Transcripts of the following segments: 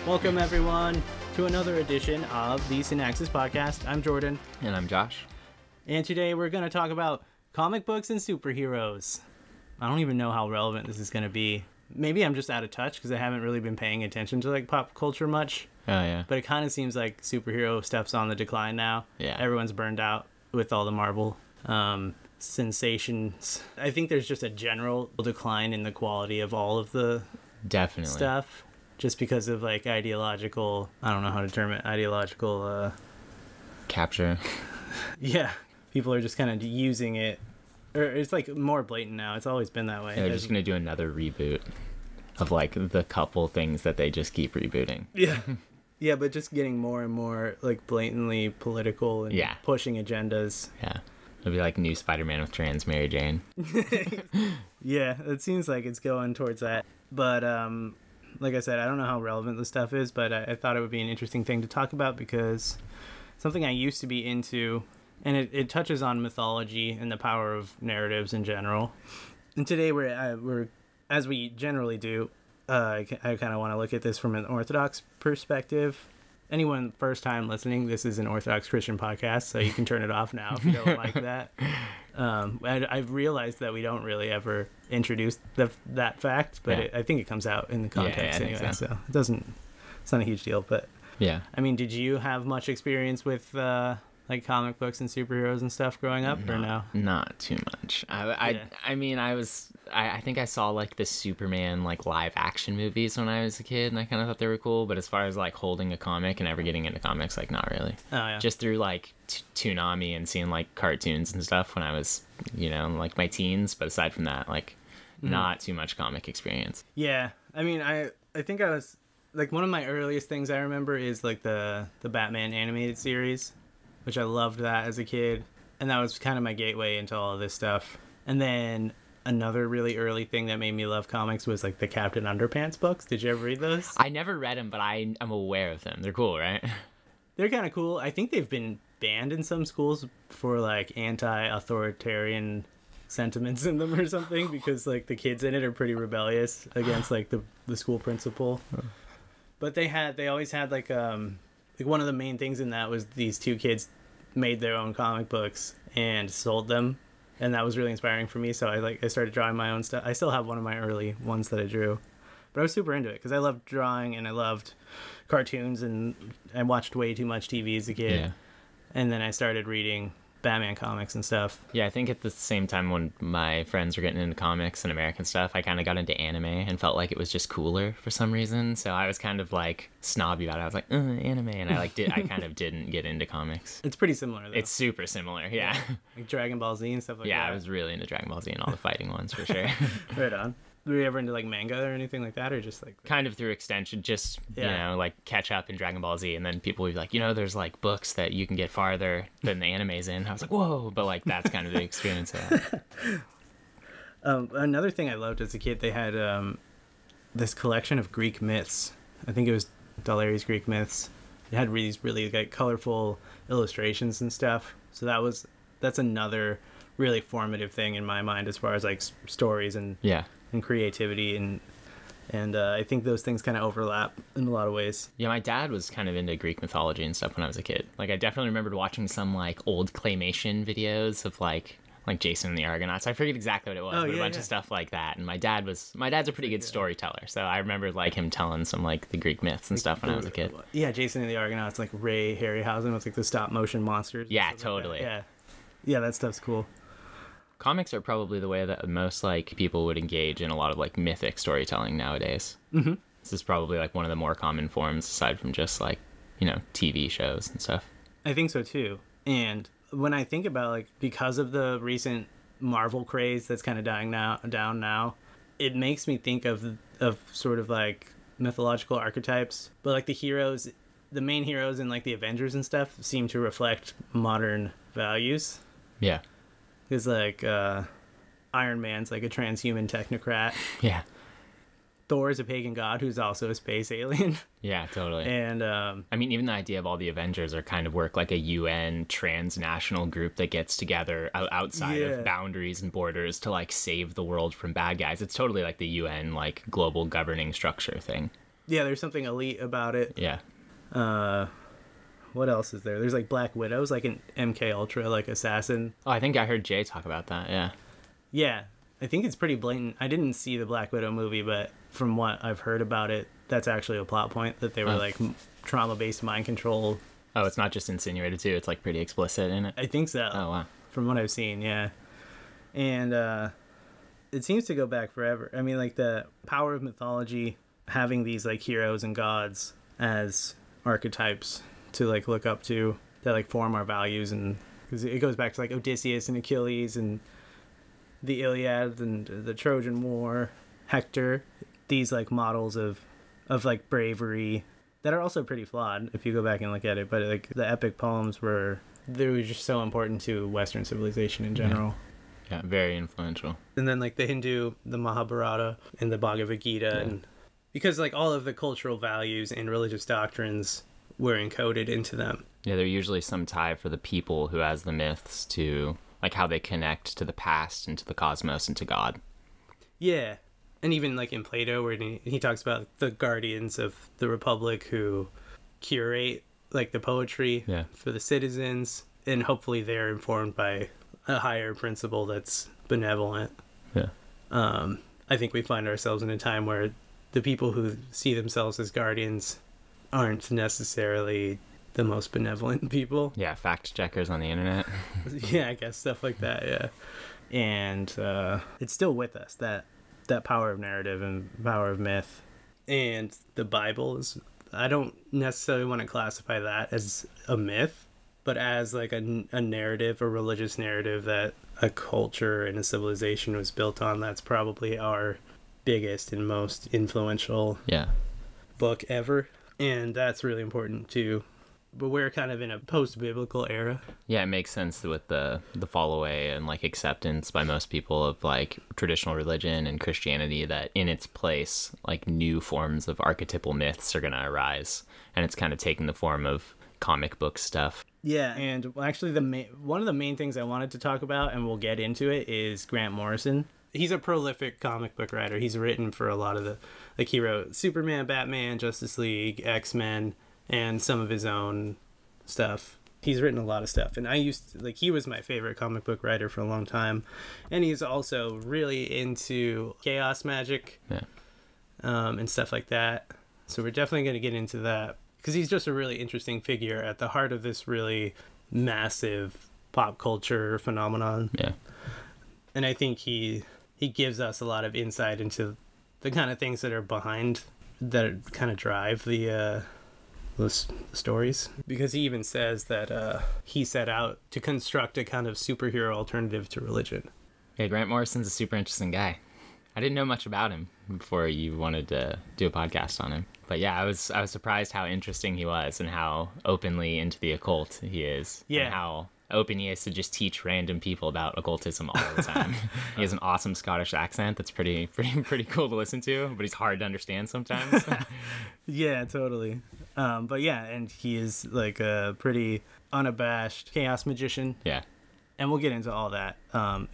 Welcome, everyone, to another edition of the Synaxis podcast. I'm Jordan. And I'm Josh. And today we're going to talk about comic books and superheroes. I don't even know how relevant this is going to be. Maybe I'm just out of touch because I haven't really been paying attention to pop culture much. Oh, yeah. But it kind of seems like superhero stuff's on the decline now. Yeah. Everyone's burned out with all the Marvel sensations. I think there's just a general decline in the quality of all of the stuff. Just because of ideological, I don't know how to term it, ideological capture. Yeah. People are just kind of using it. Or it's more blatant now. It's always been that way. They're just going to do another reboot of the couple things that they just keep rebooting. Yeah. Yeah, but just getting more and more blatantly political and pushing agendas. Yeah. It'll be new Spider-Man with trans Mary Jane. Yeah, it seems like it's going towards that. But like I said, I don't know how relevant this stuff is, but I thought it would be an interesting thing to talk about because something I used to be into, and it touches on mythology and the power of narratives in general. And today we're as we generally do, I kind of want to look at this from an Orthodox perspective. Anyone first time listening, this is an Orthodox Christian podcast, so you can turn it off now if you don't like that. I've realized that we don't really ever introduce that fact, but I think it comes out in the context anyway, so it's not a huge deal. But yeah, I mean, did you have much experience with comic books and superheroes and stuff growing up, or no? Not too much. I mean, I think I saw the Superman live action movies when I was a kid, and I kind of thought they were cool. But as far as holding a comic and ever getting into comics, not really. Oh yeah. Just through Toonami and seeing cartoons and stuff when I was my teens. But aside from that, not too much comic experience. Yeah, I mean, I think I was one of my earliest things I remember is the Batman animated series, which I loved that as a kid, and that was kind of my gateway into all of this stuff. And then another really early thing that made me love comics was the Captain Underpants books. Did you ever read those? I never read them, but I'm aware of them. They're cool, right? They're kind of cool. I think they've been banned in some schools for anti-authoritarian sentiments in them or something, because the kids in it are pretty rebellious against the school principal. But they always had one of the main things in that was these two kids made their own comic books and sold them, and that was really inspiring for me. So I started drawing my own stuff. I still have one of my early ones that I drew, but I was super into it because I loved drawing and I loved cartoons, and I watched way too much TV as a kid. Yeah. And then I started reading Batman comics and stuff. Yeah, I think at the same time when my friends were getting into comics and American stuff, I kind of got into anime and felt like it was just cooler for some reason. So I was kind of snobby about it. I was anime, and I kind of didn't get into comics. It's pretty similar though. It's super similar, yeah. Dragon Ball Z and stuff like that. Yeah, I was really into Dragon Ball Z and all the fighting ones for sure. Right on. Were you ever into manga or anything like that, or just kind of through extension, just catch up in Dragon Ball Z, and then people would be there's books that you can get farther than the anime's in. I was whoa, but that's kind of the experience of that. Another thing I loved as a kid, they had this collection of Greek myths. I think it was Dalari's Greek myths. It had these really colorful illustrations and stuff. So that's another really formative thing in my mind as far as stories and creativity, and I think those things kind of overlap in a lot of ways. Yeah, my dad was kind of into Greek mythology and stuff when I was a kid. I definitely remembered watching some old claymation videos of like Jason and the Argonauts. I forget exactly what it was, but a bunch of stuff like that. And my dad's a pretty good storyteller, so I remembered him telling some the Greek myths and stuff when I was a kid. Yeah, Jason and the Argonauts, Ray Harryhausen with the stop motion monsters. Yeah, totally. Yeah, that stuff's cool. Comics are probably the way that most people would engage in a lot of mythic storytelling nowadays. Mm-hmm. This is probably one of the more common forms aside from just TV shows and stuff. I think so too. And when I think about because of the recent Marvel craze that's kind of down now, it makes me think of sort of mythological archetypes. But the main heroes in the Avengers and stuff seem to reflect modern values. Yeah. Because Iron Man's a transhuman technocrat. Yeah. Thor's a pagan god who's also a space alien. Yeah, totally. And I mean, even the idea of all the Avengers are kind of work like a UN transnational group that gets together outside of boundaries and borders to save the world from bad guys. It's totally the UN global governing structure thing. Yeah, there's something elite about it. Yeah. What else is there? There's like Black Widows, like an MK Ultra like assassin. Oh, I think I heard Jay talk about that. Yeah. Yeah, I think it's pretty blatant. I didn't see the Black Widow movie, but from what I've heard about it, that's actually a plot point, that they were like trauma-based mind control. Oh, it's not just insinuated too. It's like pretty explicit in it. I think so. Oh, wow. From what I've seen, yeah. And it seems to go back forever. I mean, like the power of mythology, having these like heroes and gods as archetypes to like look up to, that like form our values, and because it goes back to like Odysseus and Achilles and the Iliad and the Trojan War, Hector, these like models of like bravery that are also pretty flawed if you go back and look at it, but like the epic poems were just so important to Western civilization in general. Yeah, very influential. And then like the Hindu, the Mahabharata and the Bhagavad Gita, and because like all of the cultural values and religious doctrines were encoded into them. Yeah, they're usually some tie for the people who has the myths to like how they connect to the past and to the cosmos and to God. Yeah. And even like in Plato, where he talks about the guardians of the Republic who curate like the poetry for the citizens, and hopefully they're informed by a higher principle that's benevolent. Yeah. I think we find ourselves in a time where the people who see themselves as guardians aren't necessarily the most benevolent people. Yeah, fact checkers on the internet. Yeah, I guess stuff like that, yeah. And it's still with us, that power of narrative and power of myth. And the Bible is, I don't necessarily want to classify that as a myth, but as like a narrative, a religious narrative that a culture and a civilization was built on. That's probably our biggest and most influential book ever. And that's really important too. But we're kind of in a post-biblical era. Yeah, it makes sense with the fall away and like acceptance by most people of like traditional religion and Christianity, that in its place like new forms of archetypal myths are going to arise, and it's kind of taking the form of comic book stuff. Yeah, and actually one of the main things I wanted to talk about, and we'll get into it, is Grant Morrison. He's a prolific comic book writer. He's written for a lot of the, like he wrote Superman, Batman, Justice League, X-Men, and some of his own stuff. He's written a lot of stuff, and he was my favorite comic book writer for a long time. And he's also really into chaos magic, and stuff like that. So we're definitely going to get into that, because he's just a really interesting figure at the heart of this really massive pop culture phenomenon. Yeah. And I think he gives us a lot of insight into the kind of things that are behind, that kind of drive the stories, because he even says that he set out to construct a kind of superhero alternative to religion. Yeah, Grant Morrison's a super interesting guy. I didn't know much about him before you wanted to do a podcast on him, but yeah, I was surprised how interesting he was and how openly into the occult he is. Yeah, and how open he is to just teach random people about occultism all the time. He has an awesome Scottish accent that's pretty cool to listen to, but he's hard to understand sometimes. Yeah, totally. But yeah, and he is like a pretty unabashed chaos magician. Yeah. And we'll get into all that.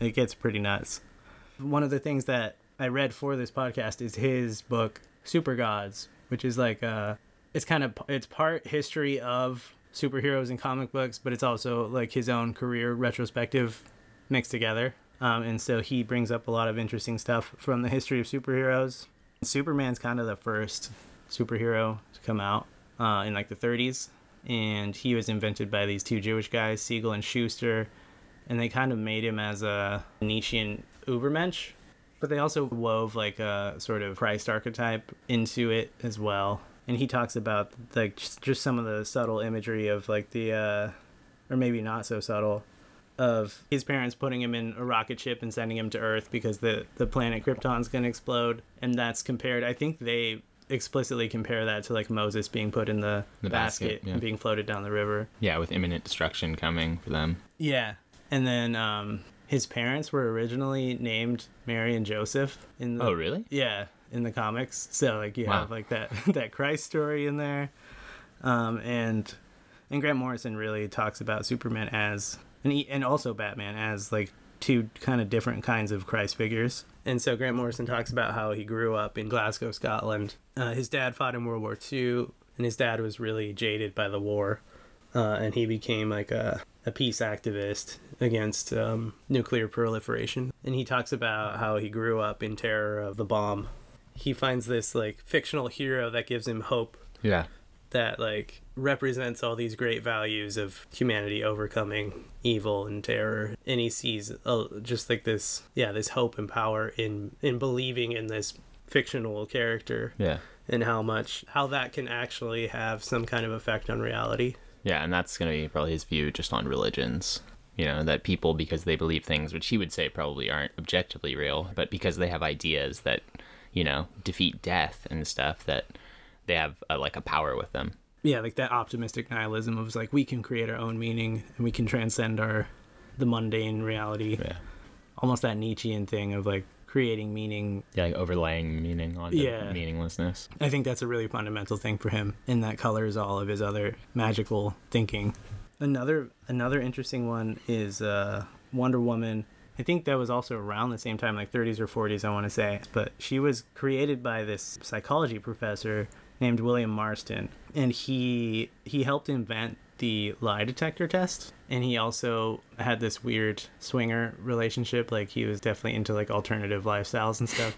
It gets pretty nuts. One of the things that I read for this podcast is his book, Super Gods, which is like, it's part history of superheroes and comic books, but it's also like his own career retrospective mixed together. And so he brings up a lot of interesting stuff from the history of superheroes. Superman's kind of the first superhero to come out in like the 30s, and he was invented by these two Jewish guys, Siegel and Schuster, and they kind of made him as a Nietzschean Ubermensch, but they also wove like a sort of Christ archetype into it as well. And he talks about like just some of the subtle imagery of like the or maybe not so subtle, of his parents putting him in a rocket ship and sending him to Earth because the planet Krypton's gonna explode. And that's compared, I think they explicitly compare that to like Moses being put in the basket and being floated down the river. Yeah, with imminent destruction coming for them. Yeah. And then his parents were originally named Mary and Joseph in the, oh really? Yeah, in the comics. So like you have like that Christ story in there. And Grant Morrison really talks about Superman as and also Batman as like two kind of different kinds of Christ figures. And so Grant Morrison talks about how he grew up in Glasgow, Scotland. His dad fought in World War II, and his dad was really jaded by the war. And he became like a peace activist against nuclear proliferation. And he talks about how he grew up in terror of the bomb. He finds this like fictional hero that gives him hope. Yeah. That like represents all these great values of humanity overcoming evil and terror. And he sees just like this hope and power in believing in this fictional character. Yeah. And how that can actually have some kind of effect on reality. Yeah, and that's going to be probably his view just on religions. You know, that people, because they believe things which he would say probably aren't objectively real, but because they have ideas that, you know, defeat death and stuff, that they have like a power with them. Yeah, like that optimistic nihilism of like, we can create our own meaning and we can transcend the mundane reality. Yeah. Almost that Nietzschean thing of like creating meaning. Yeah, like overlaying meaning on meaninglessness. I think that's a really fundamental thing for him, and that colors all of his other magical thinking. Another interesting one is Wonder Woman. I think that was also around the same time, like 30s or 40s, I want to say. But she was created by this psychology professor named William Marston, and he helped invent the lie detector test. And he also had this weird swinger relationship. Like, he was definitely into like alternative lifestyles and stuff.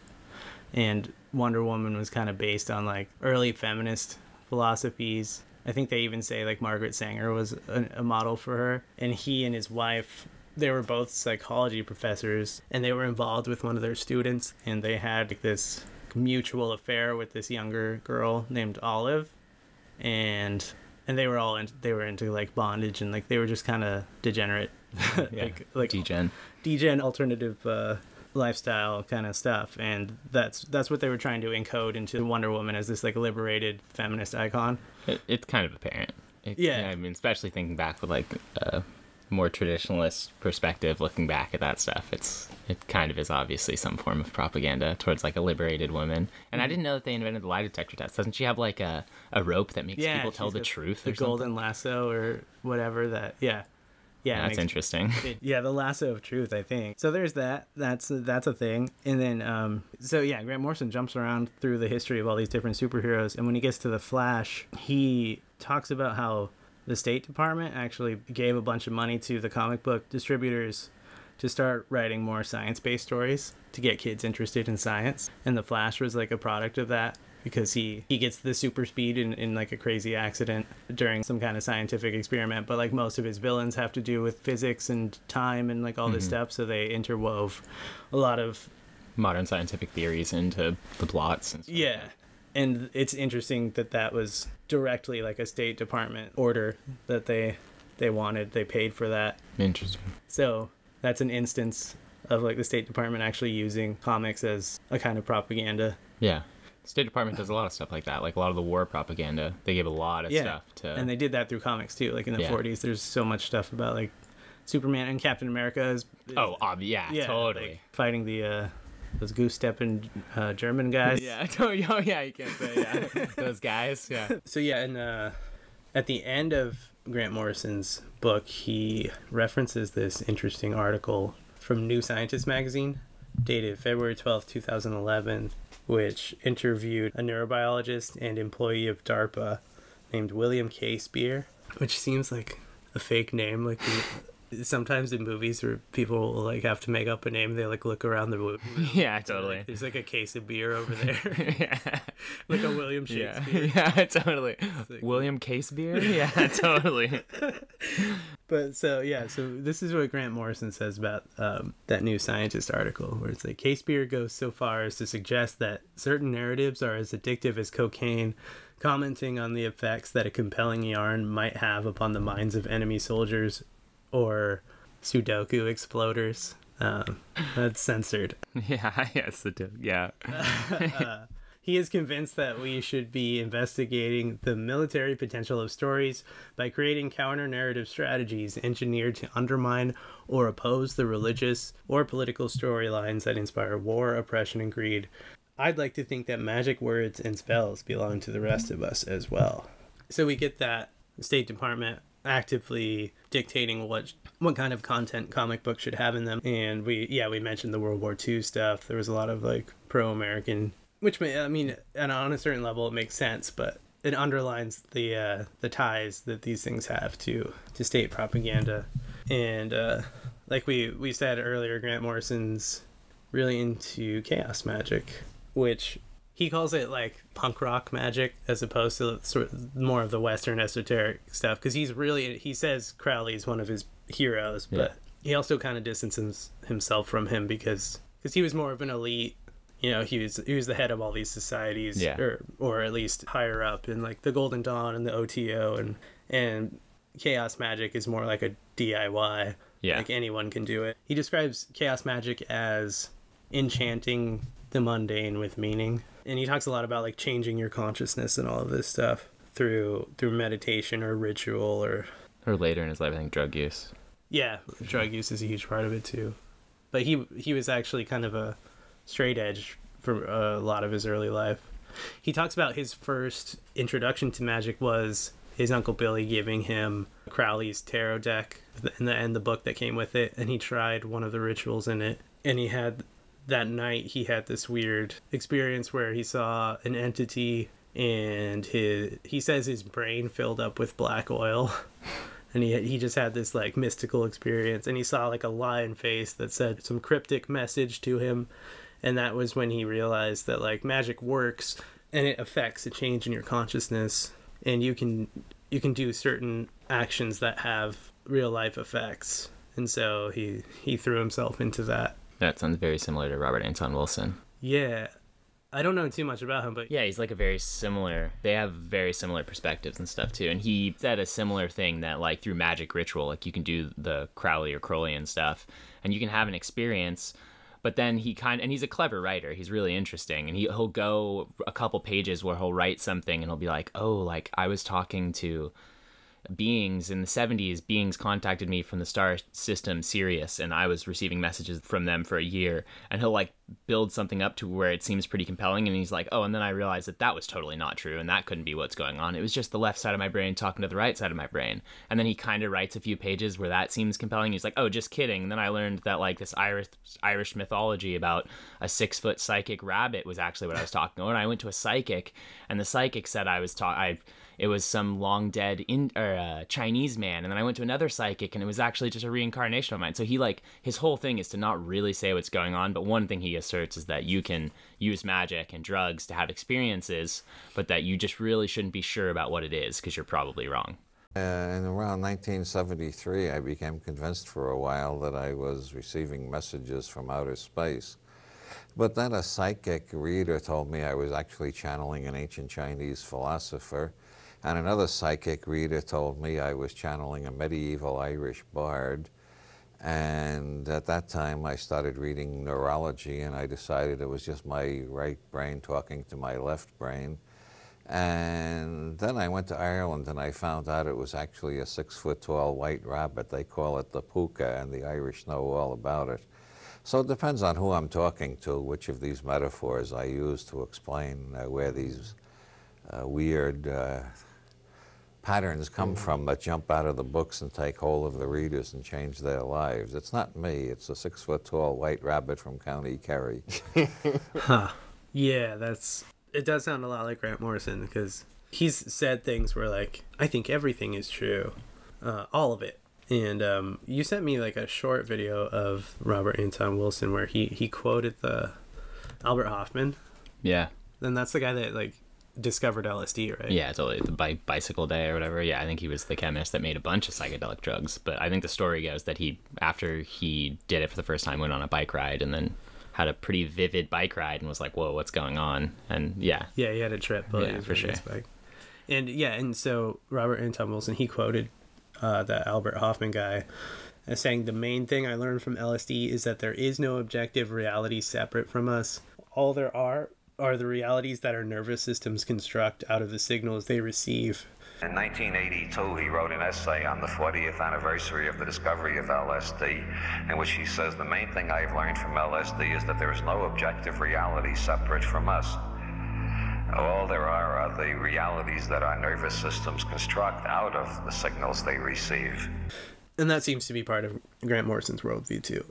And Wonder Woman was kind of based on like early feminist philosophies. I think they even say like Margaret Sanger was a model for her. And he and his wife, they were both psychology professors, and they were involved with one of their students, and they had like this mutual affair with this younger girl named Olive, and they were all they were into like bondage, and like they were just kind of degenerate, yeah. like degen alternative lifestyle kind of stuff. And that's what they were trying to encode into Wonder Woman as this like liberated feminist icon. It's kind of apparent. Yeah, I mean, especially thinking back with like more traditionalist perspective, looking back at that stuff, it kind of is obviously some form of propaganda towards like a liberated woman. And I didn't know that they invented the lie detector test. Doesn't she have like a rope that makes people tell the truth, the or golden something? Lasso or whatever that That's interesting. The lasso of truth, I think. So there's that. That's a thing. And then Grant Morrison jumps around through the history of all these different superheroes, and when he gets to the Flash, he talks about how the State Department actually gave a bunch of money to the comic book distributors to start writing more science-based stories to get kids interested in science. And the Flash was like a product of that, because he gets the super speed in like a crazy accident during some kind of scientific experiment. But like most of his villains have to do with physics and time and like all this stuff. So they interwove a lot of modern scientific theories into the plots and stuff. Yeah. And it's interesting that was directly like a State Department order that they wanted. They paid for that. Interesting. So that's an instance of like the State Department actually using comics as a kind of propaganda. Yeah. The State Department does a lot of stuff like that. Like a lot of the war propaganda, they give a lot of stuff to... And they did that through comics too. Like in the 40s, there's so much stuff about like Superman and Captain America totally. Like, fighting the... those goose-stepping German guys. Yeah, you can't say, those guys, yeah. So, and at the end of Grant Morrison's book, he references this interesting article from New Scientist magazine, dated February 12th, 2011, which interviewed a neurobiologist and employee of DARPA named William K. Spear, which seems like a fake name. Like, sometimes in movies where people will like have to make up a name, they like look around the room. Yeah, totally. There's like a case of beer over there. Yeah. Like a William Shakespeare. Yeah, totally. Like, William Case beer? Yeah, totally. But so this is what Grant Morrison says about that New Scientist article, where it's like, Case beer goes so far as to suggest that certain narratives are as addictive as cocaine, commenting on the effects that a compelling yarn might have upon the minds of enemy soldiers or Sudoku exploders. That's censored. Yeah, yes, yeah. He is convinced that we should be investigating the military potential of stories by creating counter-narrative strategies engineered to undermine or oppose the religious or political storylines that inspire war, oppression, and greed. I'd like to think that magic words and spells belong to the rest of us as well. So we get that State Department actively dictating what kind of content comic books should have in them. And we mentioned the World War II stuff. There was a lot of like pro-American, which I mean, and on a certain level it makes sense, but it underlines the ties that these things have to state propaganda. And like we said earlier, Grant Morrison's really into chaos magic, which he calls it like punk rock magic as opposed to sort of more of the Western esoteric stuff, because he says Crowley's one of his heroes, but he also kind of distances himself from him because he was more of an elite. You know, he was the head of all these societies, or at least higher up in like the Golden Dawn and the OTO, and chaos magic is more like a DIY. Yeah, like anyone can do it. He describes chaos magic as enchanting the mundane with meaning, and he talks a lot about like changing your consciousness and all of this stuff through meditation or ritual or later in his life, I think drug use. Yeah, drug use is a huge part of it too. But he was actually kind of a straight edge for a lot of his early life. He talks about his first introduction to magic was his Uncle Billy giving him Crowley's tarot deck and the book that came with it, and he tried one of the rituals in it, and that night he had this weird experience where he saw an entity, and he says his brain filled up with black oil. And he just had this like mystical experience, and he saw like a lion face that said some cryptic message to him. And that was when he realized that like magic works and it affects a change in your consciousness, and you can do certain actions that have real life effects. And so he threw himself into that. That sounds very similar to Robert Anton Wilson. Yeah. I don't know too much about him, but... Yeah, he's like they have very similar perspectives and stuff, too. And he said a similar thing that, like, through magic ritual, like, you can do the Crowley or Crowleyan stuff, and you can have an experience, but then and he's a clever writer. He's really interesting, and he'll go a couple pages where he'll write something, and he'll be like, oh, like, I was talking to beings in the 70s. Beings contacted me from the star system Sirius, and I was receiving messages from them for a year. And he'll like build something up to where it seems pretty compelling, and he's like, oh, and then I realized that was totally not true, and that couldn't be what's going on. It was just the left side of my brain talking to the right side of my brain. And then he kind of writes a few pages where that seems compelling. He's like, oh, just kidding. And then I learned that like this Irish mythology about a 6-foot psychic rabbit was actually what I was talking about. And I went to a psychic, and the psychic said it was some long dead Chinese man. And then I went to another psychic, and it was actually just a reincarnation of mine. So his whole thing is to not really say what's going on. But one thing he asserts is that you can use magic and drugs to have experiences, but that you just really shouldn't be sure about what it is because you're probably wrong. In around 1973, I became convinced for a while that I was receiving messages from outer space. But then a psychic reader told me I was actually channeling an ancient Chinese philosopher. And another psychic reader told me I was channeling a medieval Irish bard. And at that time, I started reading neurology, and I decided it was just my right brain talking to my left brain. And then I went to Ireland, and I found out it was actually a 6-foot-tall white rabbit. They call it the puka, and the Irish know all about it. So it depends on who I'm talking to, which of these metaphors I use to explain where these weird patterns come from that jump out of the books and take hold of the readers and change their lives. It's not me. It's a 6-foot-tall white rabbit from County Kerry. Huh. Yeah, it does sound a lot like Grant Morrison, because he's said things where, like, I think everything is true. All of it. And you sent me, like, a short video of Robert Anton Wilson where he quoted the Albert Hoffman. Yeah. And that's the guy that, like, discovered LSD, right? Yeah, totally. The bicycle day or whatever. Yeah, I think he was the chemist that made a bunch of psychedelic drugs. But I think the story goes that after he did it for the first time, went on a bike ride and then had a pretty vivid bike ride and was like, whoa, what's going on? And yeah. Yeah, he had a trip. Yeah, for sure. Bike. And so Robert Anton Wilson, he quoted the Albert Hoffman guy as saying, the main thing I learned from LSD is that there is no objective reality separate from us. All there are the realities that our nervous systems construct out of the signals they receive. In 1982, he wrote an essay on the 40th anniversary of the discovery of LSD, in which he says, the main thing I've learned from LSD is that there is no objective reality separate from us. All there are the realities that our nervous systems construct out of the signals they receive. And that seems to be part of Grant Morrison's worldview too.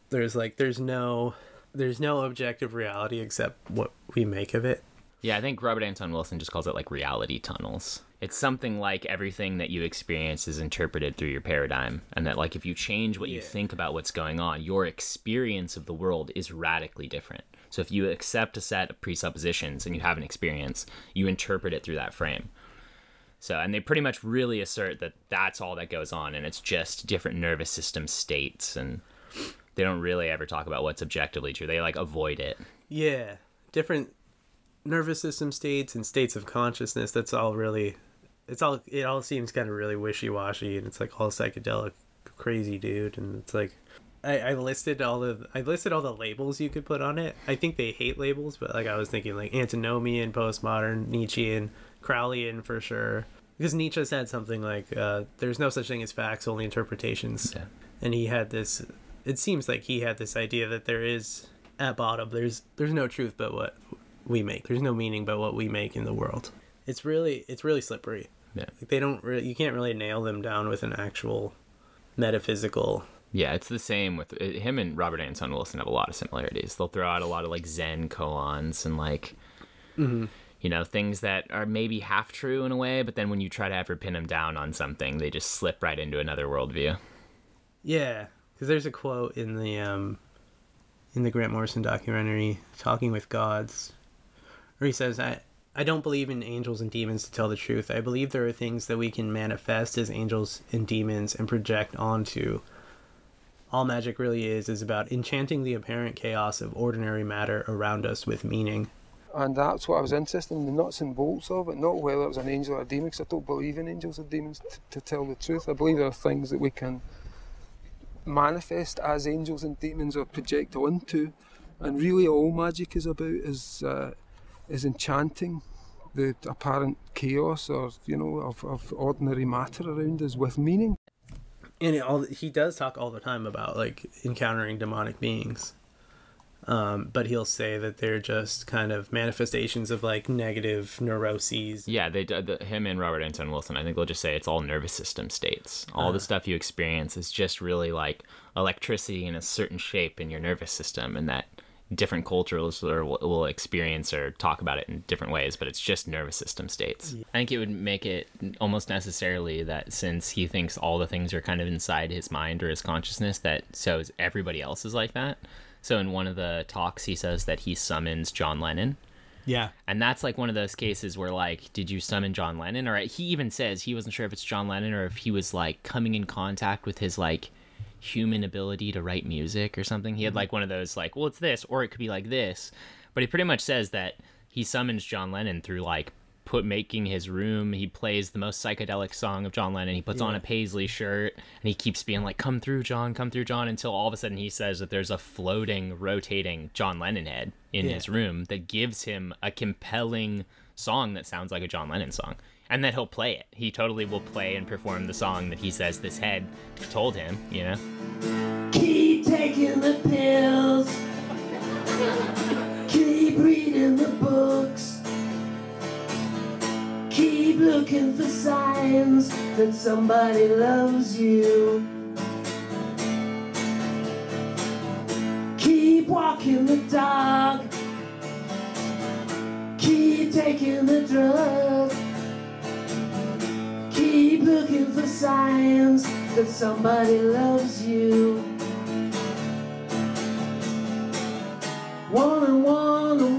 There's no objective reality except what we make of it. Yeah, I think Robert Anton Wilson just calls it like reality tunnels. It's something like everything that you experience is interpreted through your paradigm, and that like if you change what you think about what's going on, your experience of the world is radically different. So if you accept a set of presuppositions and you have an experience, you interpret it through that frame. So, and they pretty much really assert that that's all that goes on, and it's just different nervous system states, and they don't really ever talk about what's objectively true. They like avoid it. Yeah, different nervous system states and states of consciousness. That's all really, it all seems kind of really wishy-washy, and it's like all psychedelic, crazy, dude. And it's like, I listed all the labels you could put on it. I think they hate labels, but like I was thinking like antinomian, postmodern, Nietzschean, Crowleyan for sure, because Nietzsche said something like there's no such thing as facts, only interpretations. Yeah. And he had this, it seems like he had this idea that there is, at bottom, there's no truth but what we make. There's no meaning but what we make in the world. It's really slippery. Yeah. Like you can't really nail them down with an actual metaphysical. Yeah, it's the same with him and Robert Anton Wilson have a lot of similarities. They'll throw out a lot of like Zen koans and like, you know, things that are maybe half true in a way, but then when you try to ever pin them down on something, they just slip right into another worldview. Yeah, because there's a quote in the Grant Morrison documentary, Talking with Gods, where he says, I don't believe in angels and demons to tell the truth. I believe there are things that we can manifest as angels and demons and project onto. All magic really is about enchanting the apparent chaos of ordinary matter around us with meaning. And that's what I was interested in, the nuts and bolts of it, not whether it was an angel or a demon, because I don't believe in angels or demons to tell the truth. I believe there are things that we can manifest as angels and demons or project onto, and really all magic is about is enchanting the apparent chaos or, you know, of ordinary matter around us with meaning. And he does talk all the time about like encountering demonic beings, but he'll say that they're just kind of manifestations of like negative neuroses. Yeah, him and Robert Anton Wilson, I think they'll just say it's all nervous system states. All the stuff you experience is just really like electricity in a certain shape in your nervous system, and that different cultures will experience or talk about it in different ways, but it's just nervous system states. Yeah. I think it would make it almost necessarily that since he thinks all the things are kind of inside his mind or his consciousness, that so everybody else is like that. So in one of the talks, he says that he summons John Lennon. Yeah. And that's like one of those cases where like, did you summon John Lennon? Or he even says he wasn't sure if it's John Lennon or if he was like coming in contact with his like human ability to write music or something. He had like one of those like, well, it's this, or it could be like this. But he pretty much says that he summons John Lennon through like making his room. He plays the most psychedelic song of John Lennon. He puts on a paisley shirt and he keeps being like, come through, John, until all of a sudden he says that there's a floating, rotating John Lennon head in his room that gives him a compelling song that sounds like a John Lennon song. And that he'll play it. He totally will play and perform the song that he says this head told him, you know? Keep taking the pills. Keep reading the books. Keep looking for signs that somebody loves you. Keep walking the dog. Keep taking the drug. Keep looking for signs that somebody loves you. One and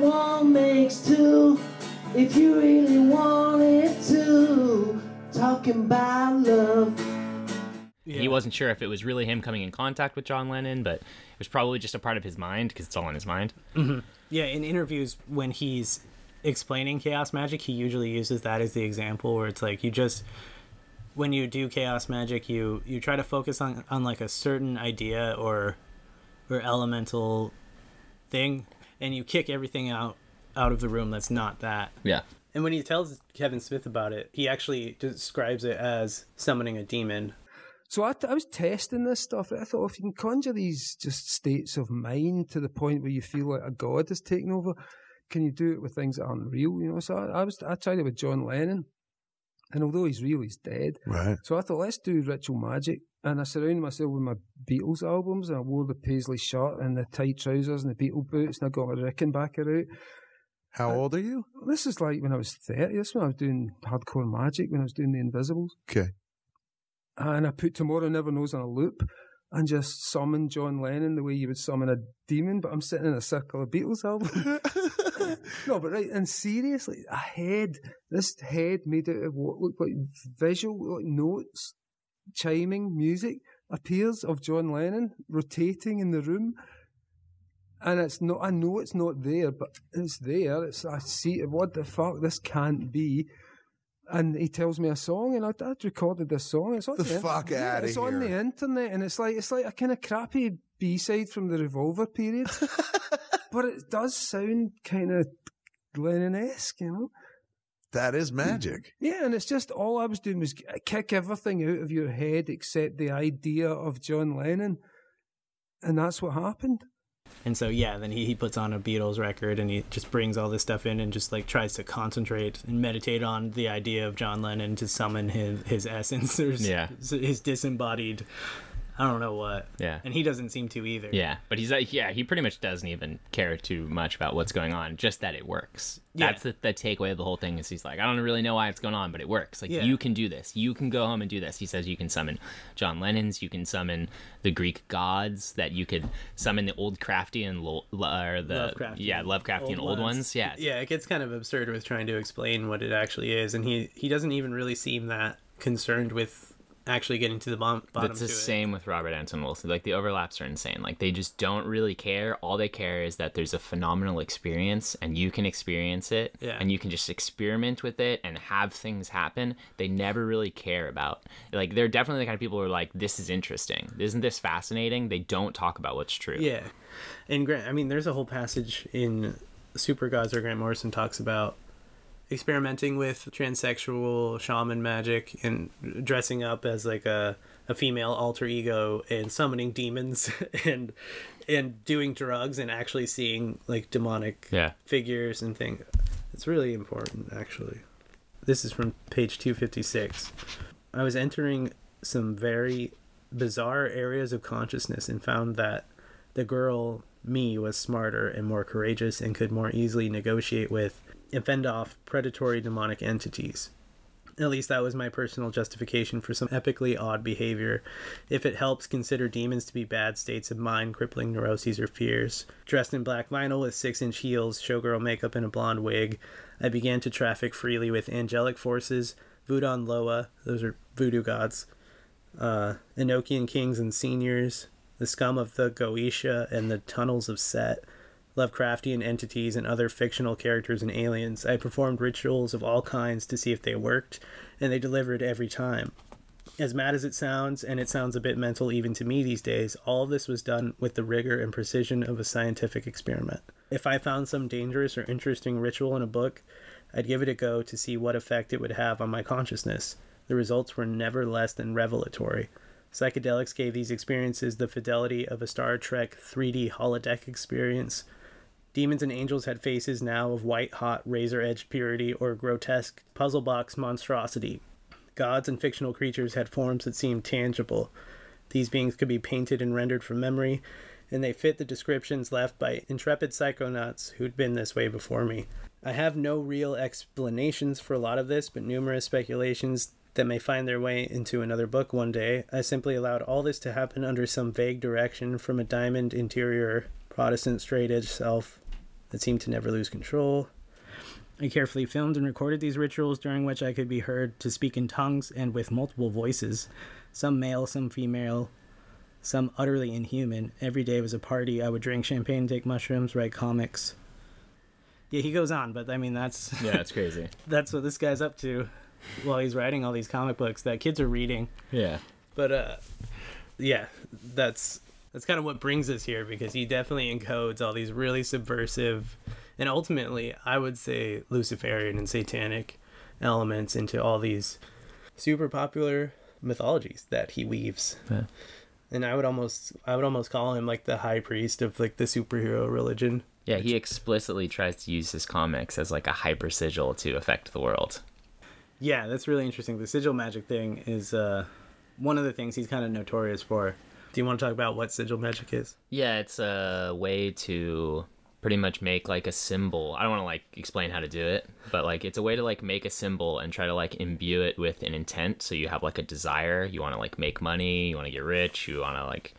one makes two, if you really wanted to. Talking about love. Yeah. He wasn't sure if it was really him coming in contact with John Lennon, but it was probably just a part of his mind because it's all in his mind. Mm-hmm. Yeah, in interviews when he's explaining chaos magic, he usually uses that as the example where it's like when you do chaos magic, you try to focus on like a certain idea or elemental thing, and you kick everything out of the room that's not that. Yeah. And when he tells Kevin Smith about it, he actually describes it as summoning a demon. So I was testing this stuff. I thought, if you can conjure these just states of mind to the point where you feel like a god is taking over, can you do it with things that aren't real? You know, so I tried it with John Lennon, and although he's real, he's dead. Right. So I thought, let's do ritual magic. And I surrounded myself with my Beatles albums, and I wore the paisley shirt and the tight trousers and the Beatle boots, and I got my Rickenbacker out. How old are you? This is like when I was 30. This is when I was doing hardcore magic, when I was doing the Invisibles. Okay. And I put Tomorrow Never Knows on a loop and just summoned John Lennon the way you would summon a demon, but I'm sitting in a circle of Beatles albums. No, but right, and seriously, this head made out of what looked like visual, like notes, chiming music, appears of John Lennon rotating in the room. And it's not, I know it's not there, but it's there. I see it. What the fuck? This can't be. And he tells me a song, and I'd recorded this song. It's on the fuck out of here. It's on the internet, and it's like a kind of crappy B-side from the Revolver period. But it does sound kind of Lennon-esque, you know? That is magic. Yeah, and it's just all I was doing was kick everything out of your head except the idea of John Lennon. And that's what happened. And so, yeah, then he puts on a Beatles record and he just brings all this stuff in and just like tries to concentrate and meditate on the idea of John Lennon to summon his essence. His disembodied, I don't know what. Yeah. And he doesn't seem to either. Yeah. But he's like, he pretty much doesn't even care too much about what's going on, just that it works. That's the takeaway of the whole thing is he's like, I don't really know why it's going on, but it works. Like, you can do this. You can go home and do this. He says you can summon John Lennon's, you can summon the Greek gods, that you could summon the old Craftian, Lovecraftian old ones. Yeah. Yeah, it gets kind of absurd with trying to explain what it actually is. And he doesn't even really seem that concerned with actually getting to the bottom That's the same with Robert Anton Wilson. Like, the overlaps are insane. Like, they just don't really care. All they care is that there's a phenomenal experience and you can experience it, and you can just experiment with it and have things happen. They never really care about, like, they're definitely the kind of people who are like, this is interesting, isn't this fascinating? They don't talk about what's true. Yeah. And Grant, I mean, there's a whole passage in Super Gods where Grant Morrison talks about experimenting with transsexual shaman magic and dressing up as like a female alter ego and summoning demons and doing drugs and actually seeing like demonic figures and things. It's really important, actually. This is from page 256. I was entering some very bizarre areas of consciousness and found that the girl me was smarter and more courageous and could more easily negotiate with and fend off predatory demonic entities. At least that was my personal justification for some epically odd behavior. If it helps, consider demons to be bad states of mind, crippling neuroses or fears. Dressed in black vinyl with 6-inch heels, showgirl makeup, and a blonde wig, I began to traffic freely with angelic forces, Voodoo Loa, those are voodoo gods, Enochian kings and seniors, the scum of the Goetia and the tunnels of Set, Lovecraftian entities and other fictional characters and aliens. I performed rituals of all kinds to see if they worked, and they delivered every time. As mad as it sounds, and it sounds a bit mental even to me these days, all of this was done with the rigor and precision of a scientific experiment. If I found some dangerous or interesting ritual in a book, I'd give it a go to see what effect it would have on my consciousness. The results were never less than revelatory. Psychedelics gave these experiences the fidelity of a Star Trek 3D holodeck experience. Demons and angels had faces now of white-hot, razor-edged purity or grotesque puzzle box monstrosity. Gods and fictional creatures had forms that seemed tangible. These beings could be painted and rendered from memory, and they fit the descriptions left by intrepid psychonauts who'd been this way before me. I have no real explanations for a lot of this, but numerous speculations that may find their way into another book one day. I simply allowed all this to happen under some vague direction from a diamond interior Protestant straight-edge self that seemed to never lose control. I carefully filmed and recorded these rituals during which I could be heard to speak in tongues and with multiple voices, some male, some female, some utterly inhuman. Every day was a party. I would drink champagne, take mushrooms, write comics. Yeah, he goes on, but I mean, that's... Yeah, it's crazy. That's what this guy's up to while he's writing all these comic books that kids are reading. Yeah. But, yeah, that's kind of what brings us here, because he definitely encodes all these really subversive and ultimately, I would say, Luciferian and satanic elements into all these super popular mythologies that he weaves. Yeah. And I would almost call him like the high priest of like the superhero religion. Yeah, he explicitly tries to use his comics as like a hyper sigil to affect the world. Yeah, that's really interesting. The sigil magic thing is one of the things he's kind of notorious for. Do you want to talk about what sigil magic is? Yeah, it's a way to pretty much make like a symbol. I don't want to like explain how to do it, but like it's a way to like make a symbol and try to like imbue it with an intent. So you have like a desire, you want to like make money, you want to get rich, you want to like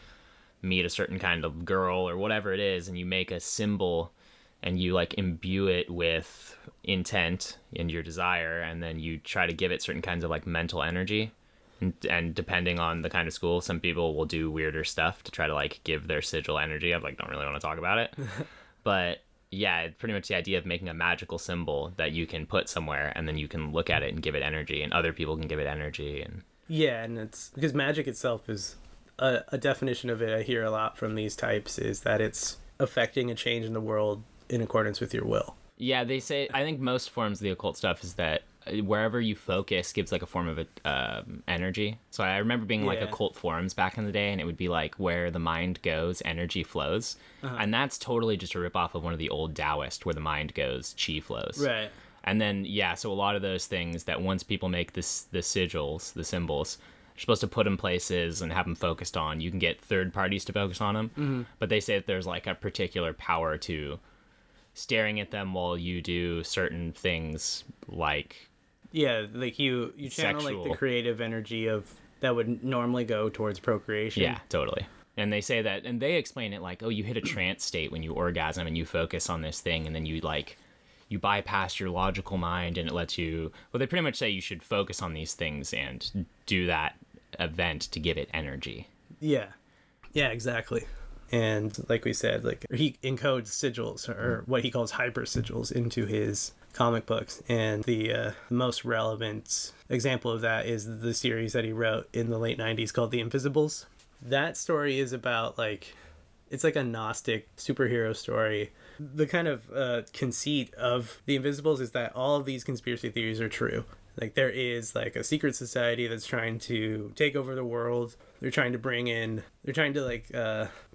meet a certain kind of girl or whatever it is, and you make a symbol and you like imbue it with intent and your desire, and then you try to give it certain kinds of like mental energy. And depending on the kind of school, some people will do weirder stuff to try to like give their sigil energy. I like don't really want to talk about it. But yeah, it's pretty much the idea of making a magical symbol that you can put somewhere, and then you can look at it and give it energy, and other people can give it energy. And yeah, and it's because magic itself is a definition of it I hear a lot from these types is that it's affecting a change in the world in accordance with your will. Yeah, they say, I think most forms of the occult stuff is that wherever you focus gives like a form of energy. So I remember being like occult forums back in the day, and it would be like where the mind goes, energy flows. And that's totally just a ripoff of one of the old Taoist, where the mind goes, chi flows. Right. And then, yeah, so a lot of those things that once people make the sigils, the symbols, you're supposed to put in places and have them focused on. You can get third parties to focus on them. But they say that there's like a particular power to staring at them while you do certain things like... Yeah, like you channel sexual. like the creative energy of that would normally go towards procreation. Yeah, totally. And they say that, and they explain it like, oh, you hit a trance state when you orgasm and you focus on this thing, and then you like, you bypass your logical mind, and it lets you, well, they pretty much say you should focus on these things and do that event to give it energy. Yeah, exactly. And like we said, like he encodes sigils, or what he calls hyper sigils, into his comic books. And the most relevant example of that is the series that he wrote in the late 90s called The Invisibles. That story is about like, it's like a Gnostic superhero story. The kind of conceit of The Invisibles is that all of these conspiracy theories are true. Like there is like a secret society that's trying to take over the world. They're trying to like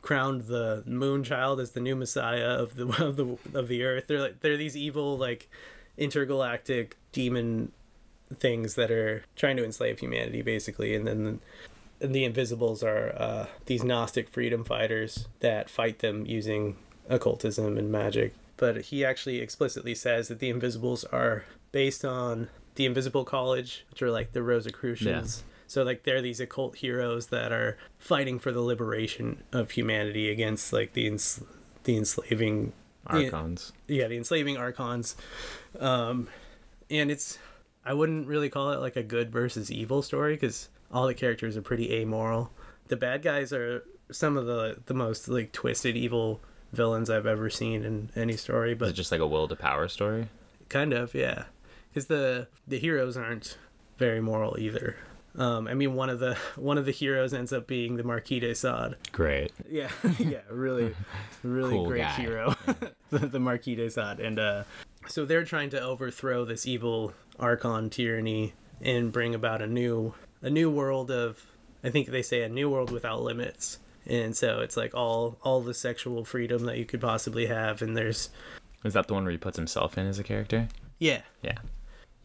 crown the moon child as the new messiah of the earth. They're these evil like intergalactic demon things that are trying to enslave humanity basically. And then the Invisibles are these Gnostic freedom fighters that fight them using occultism and magic. But he actually explicitly says that the Invisibles are based on the Invisible College, which are like the Rosicrucians. Yeah. So like they're these occult heroes that are fighting for the liberation of humanity against like the enslaving archons. The enslaving archons. And it's, I wouldn't really call it like a good versus evil story because all the characters are pretty amoral. The bad guys are some of the most like twisted evil villains I've ever seen in any story. But is it just like a will to power story? Kind of, yeah. Because the heroes aren't very moral either. I mean, one of the heroes ends up being the Marquis de Sade. Great. Yeah, really cool great guy. Hero, the Marquis de Sade, and so they're trying to overthrow this evil archon tyranny and bring about a new world of, I think they say, a new world without limits. And so it's like all the sexual freedom that you could possibly have, and there's. Is that the one where he puts himself in as a character? Yeah. Yeah.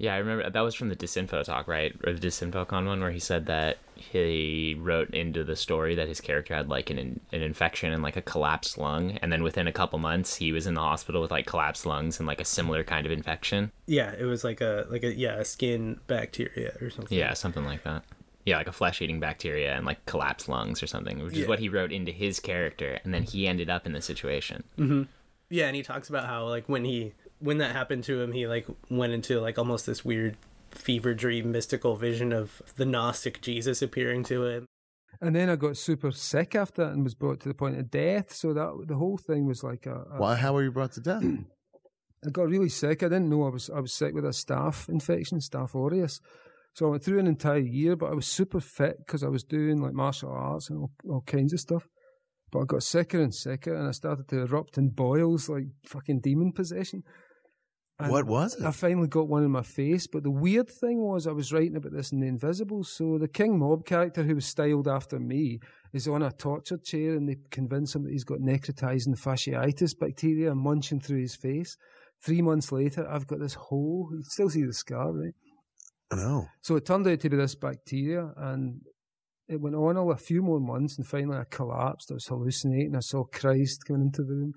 Yeah, I remember that was from the Disinfo talk, right? Or the DisinfoCon one, where he said that he wrote into the story that his character had like an infection and like a collapsed lung, and then within a couple months he was in the hospital with like collapsed lungs and like a similar kind of infection. Yeah, it was like a skin bacteria or something. Yeah, something like that. Yeah, like a flesh-eating bacteria and like collapsed lungs or something, which is what he wrote into his character, and then he ended up in the situation. Mm-hmm. Yeah, and he talks about how like when that happened to him, he like went into like almost this weird fever dream mystical vision of the Gnostic Jesus appearing to him. And then I got super sick after that and was brought to the point of death. So that the whole thing was like Why? How were you brought to death? I got really sick. I didn't know I was sick with a staph infection, Staph aureus. So I went through an entire year, but I was super fit because I was doing like martial arts and all kinds of stuff. But I got sicker and sicker, and I started to erupt in boils like fucking demon possession. And what was it? I finally got one in my face, but the weird thing was I was writing about this in The Invisibles, so the King Mob character who was styled after me is on a torture chair and they convince him that he's got necrotizing fasciitis bacteria munching through his face. 3 months later, I've got this hole. You can still see the scar, right? I know. So it turned out to be this bacteria, and it went on a few more months, and finally I collapsed. I was hallucinating. I saw Christ coming into the room.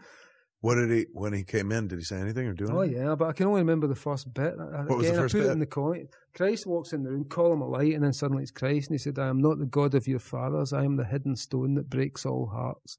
What did he, when he came in, did he say anything or do anything? Oh, yeah, but I can only remember the first bit. What was the first I put bit? it in the comment. Christ walks in the room, call him a light, and then suddenly it's Christ, and he said, I am not the God of your fathers. I am the hidden stone that breaks all hearts.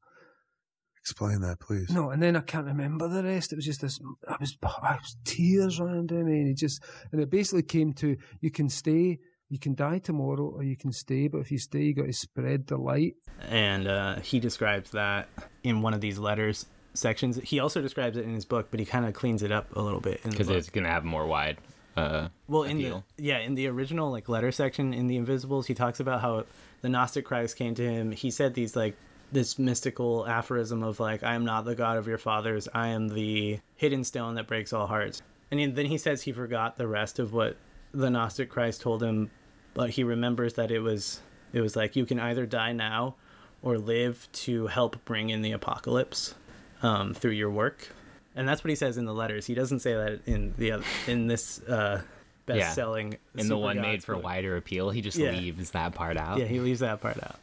Explain that, please. No, and then I can't remember the rest. It was just this, I was tears running down me, and it basically came to, you can stay, you can die tomorrow, or you can stay, but if you stay, you got to spread the light. And he describes that in one of these letters sections. He also describes it in his book, but he kind of cleans it up a little bit because it's going to have more wide appeal. In the original like letter section in the Invisibles, he talks about how the Gnostic Christ came to him. He said this mystical aphorism of like, I am not the God of your fathers, I am the hidden stone that breaks all hearts. And then he says he forgot the rest of what the Gnostic Christ told him, but he remembers that it was like, you can either die now or live to help bring in the apocalypse through your work. And that's what he says in the letters. He doesn't say that in this best-selling in the one made for wider appeal. He just leaves that part out. Yeah, he leaves that part out.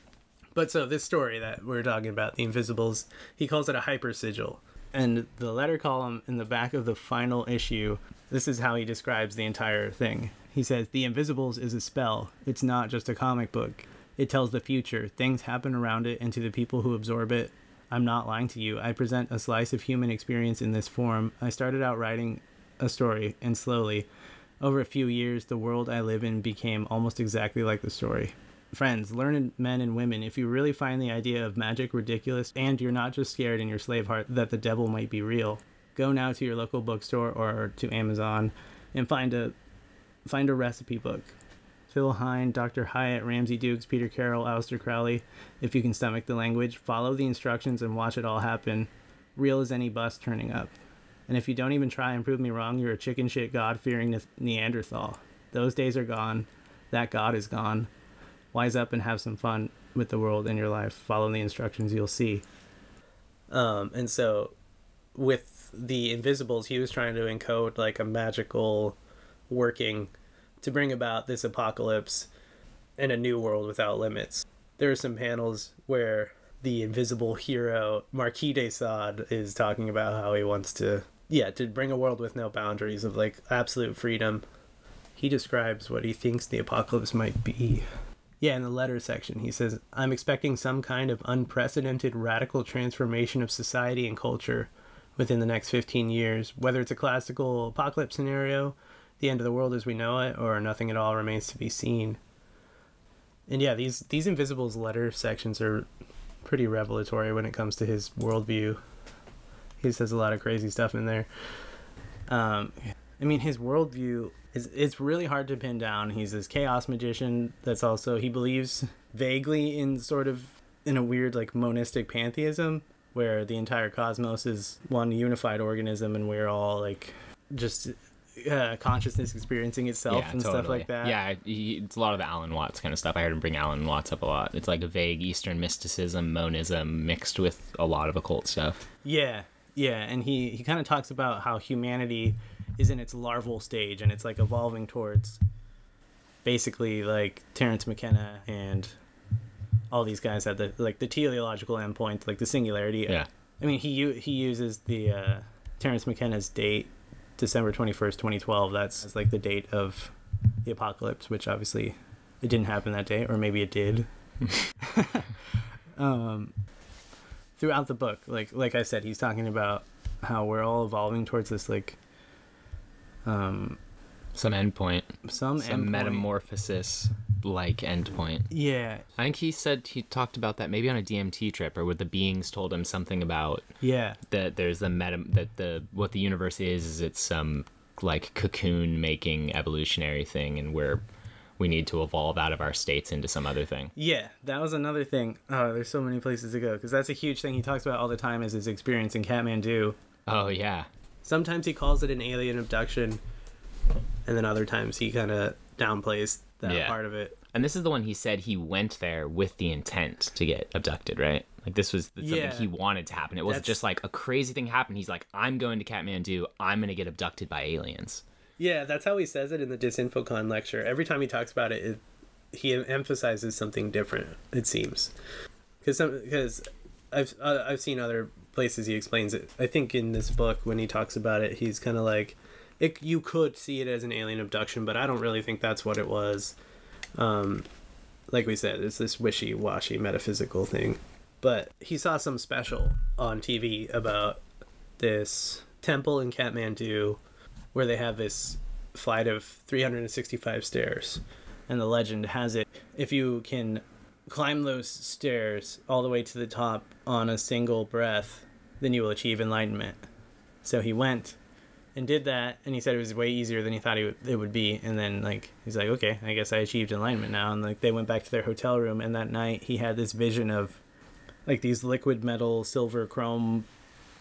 But so this story that we're talking about, the Invisibles, he calls it a hypersigil. And the letter column in the back of the final issue, this is how he describes the entire thing. He says, the Invisibles is a spell. It's not just a comic book. It tells the future. Things happen around it and to the people who absorb it. I'm not lying to you. I present a slice of human experience in this form. I started out writing a story, and slowly, over a few years, the world I live in became almost exactly like the story. Friends, learned men and women, if you really find the idea of magic ridiculous and you're not just scared in your slave heart that the devil might be real, go now to your local bookstore or to Amazon and find a recipe book. Phil Hine, Dr. Hyatt, Ramsey Dukes, Peter Carroll, Aleister Crowley. If you can stomach the language, follow the instructions and watch it all happen. Real as any bus turning up. And if you don't even try and prove me wrong, you're a chicken shit God-fearing Neanderthal. Those days are gone. That God is gone. Wise up and have some fun with the world in your life. Follow the instructions, you'll see. And so with the Invisibles, he was trying to encode like a magical working to bring about this apocalypse and a new world without limits. There are some panels where the invisible hero, Marquis de Sade, is talking about how he wants to bring a world with no boundaries, of like absolute freedom. He describes what he thinks the apocalypse might be. Yeah, in the letter section, he says, I'm expecting some kind of unprecedented radical transformation of society and culture within the next 15 years, whether it's a classical apocalypse scenario, the end of the world as we know it, or nothing at all remains to be seen. And yeah, these Invisibles letter sections are pretty revelatory when it comes to his worldview. He says a lot of crazy stuff in there. I mean, his worldview it's really hard to pin down. He's this chaos magician that's also, he believes vaguely in a weird like monistic pantheism where the entire cosmos is one unified organism and we're all like just consciousness experiencing itself stuff like that. Yeah, it's a lot of the Alan Watts kind of stuff. I heard him bring Alan Watts up a lot. It's like a vague Eastern mysticism, monism mixed with a lot of occult stuff. Yeah, and he kind of talks about how humanity is in its larval stage and it's like evolving towards basically like Terence McKenna and all these guys at the teleological endpoint, like the singularity. Yeah. I mean, he uses the Terence McKenna's date, December 21st, 2012. That's like the date of the apocalypse, which obviously it didn't happen that day, or maybe it did. Throughout the book, like I said, he's talking about how we're all evolving towards this like some endpoint, some metamorphosis like endpoint. Yeah, I think he talked about that maybe on a DMT trip, or where the beings told him something about that there's what the universe is it's some like cocoon making evolutionary thing, and where we need to evolve out of our states into some other thing. Yeah, that was another thing. Oh, there's so many places to go, because that's a huge thing he talks about all the time, is his experience in Kathmandu. Oh yeah, sometimes he calls it an alien abduction, and then other times he kind of downplays that part of it. And this is the one he said he went there with the intent to get abducted, right? Like this was something he wanted to happen. It wasn't just like a crazy thing happened. He's like, I'm going to Kathmandu. I'm going to get abducted by aliens. Yeah, that's how he says it in the Disinfocon lecture. Every time he talks about it, he emphasizes something different, it seems. Because I've seen other places he explains it. I think in this book, when he talks about it, he's kind of like, you could see it as an alien abduction, but I don't really think that's what it was. Like we said, it's this wishy-washy metaphysical thing. But he saw some special on TV about this temple in Kathmandu where they have this flight of 365 stairs. And the legend has it, if you can climb those stairs all the way to the top on a single breath, then you will achieve enlightenment. So he went and did that, and he said it was way easier than he thought it would be. And then like he's like, okay, I guess I achieved enlightenment now. And like they went back to their hotel room, and that night he had this vision of like these liquid metal, silver, chrome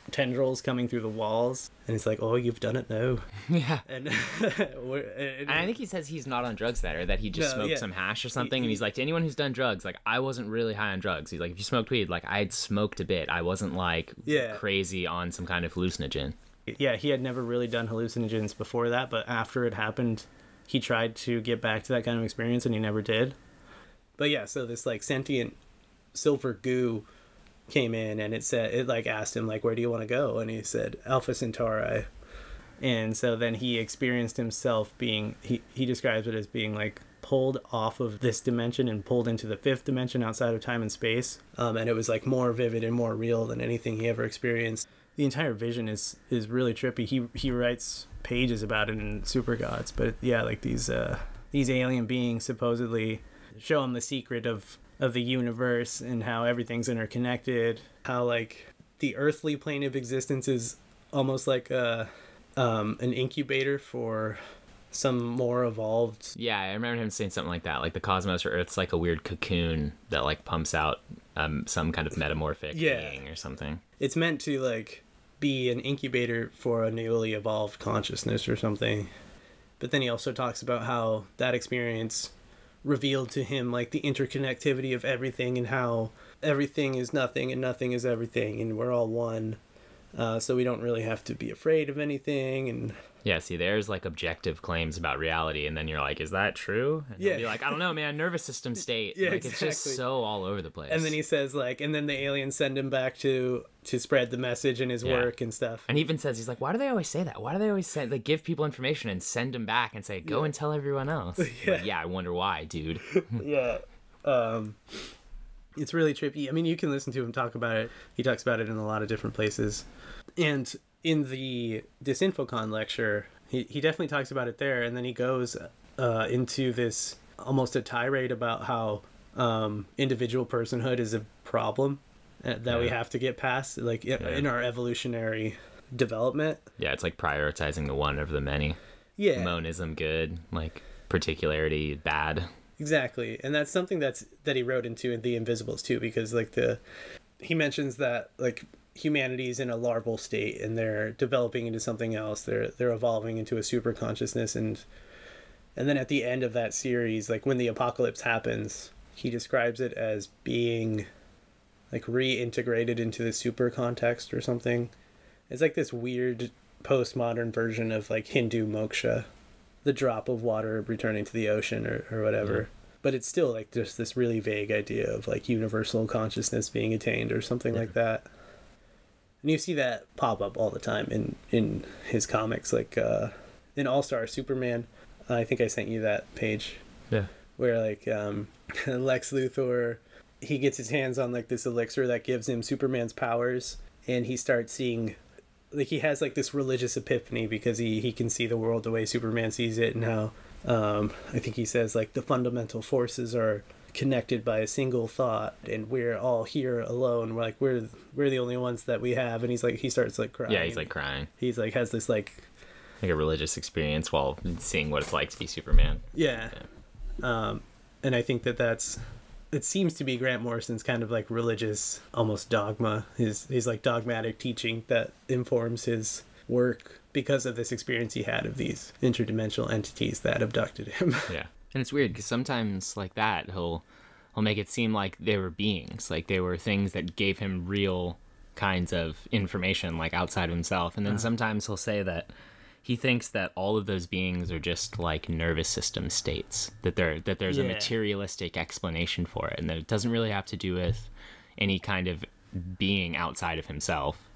tendrils coming through the walls, and it's like, oh, you've done it now. Yeah. And I think he says he's not on drugs that, or that he just smoked some hash or something. And he's like, to anyone who's done drugs, like, I wasn't really high on drugs. He's like, if you smoked weed, like, I'd smoked a bit. I wasn't like crazy on some kind of hallucinogen. Yeah, he had never really done hallucinogens before that, but after it happened, he tried to get back to that kind of experience, and he never did. But yeah, so this like sentient silver goo came in, and it like asked him like, where do you want to go? And he said Alpha Centauri. And so then he experienced himself being, he describes it as being like pulled off of this dimension and pulled into the fifth dimension outside of time and space. And it was like more vivid and more real than anything he ever experienced. The entire vision is really trippy. He writes pages about it in Super Gods, but yeah, like these alien beings supposedly show him the secret of the universe and how everything's interconnected, how like the earthly plane of existence is almost like an incubator for some more evolved. Yeah, I remember him saying something like that, like the cosmos or Earth's like a weird cocoon that like pumps out some kind of metamorphic being or something. It's meant to like be an incubator for a newly evolved consciousness or something. But then he also talks about how that experience revealed to him like the interconnectivity of everything, and how everything is nothing and nothing is everything, and we're all one. So we don't really have to be afraid of anything. And yeah, see, there's like objective claims about reality, and then you're like, is that true? And he'll be like, I don't know, man, nervous system state. Yeah, like exactly. It's just so all over the place. And then he says like, and then the aliens send him back to spread the message in his work and stuff. And he even says, he's like, why do they always say that? Why do they always say, like, give people information and send them back and say, go and tell everyone else? Like, I wonder why, dude. It's really trippy. I mean, you can listen to him talk about it. He talks about it in a lot of different places. And in the Disinfocon lecture, he definitely talks about it there. And then he goes into this almost a tirade about how individual personhood is a problem that we have to get past, like in our evolutionary development. Yeah, it's like prioritizing the one over the many. Yeah. Monism good, like particularity bad. Exactly. And that's something that he wrote into The Invisibles too, because like he mentions that like humanity's in a larval state and they're developing into something else. They're evolving into a super consciousness, and then at the end of that series, like when the apocalypse happens, he describes it as being like reintegrated into the super context or something. It's like this weird postmodern version of like Hindu moksha, the drop of water returning to the ocean or whatever. Yeah. But it's still like just this really vague idea of like universal consciousness being attained or something like that. And you see that pop up all the time in his comics, like in All-Star Superman. I think I sent you that page. Yeah. Where like Lex Luthor, he gets his hands on like this elixir that gives him Superman's powers, and he starts seeing, like he has like this religious epiphany because he can see the world the way Superman sees it, and how I think he says like the fundamental forces are connected by a single thought, and we're all here alone. We're like we're the only ones that we have. And he starts like crying. Yeah, he's like crying. He's like has this like a religious experience while seeing what it's like to be Superman. Yeah. And I think it seems to be Grant Morrison's kind of like religious, almost dogma, his like dogmatic teaching that informs his work because of this experience he had of these interdimensional entities that abducted him. Yeah. And it's weird because sometimes like that he'll make it seem like they were beings, like they were things that gave him real kinds of information, like outside of himself. And then sometimes he'll say that he thinks that all of those beings are just like nervous system states, that there's a materialistic explanation for it, and that it doesn't really have to do with any kind of being outside of himself.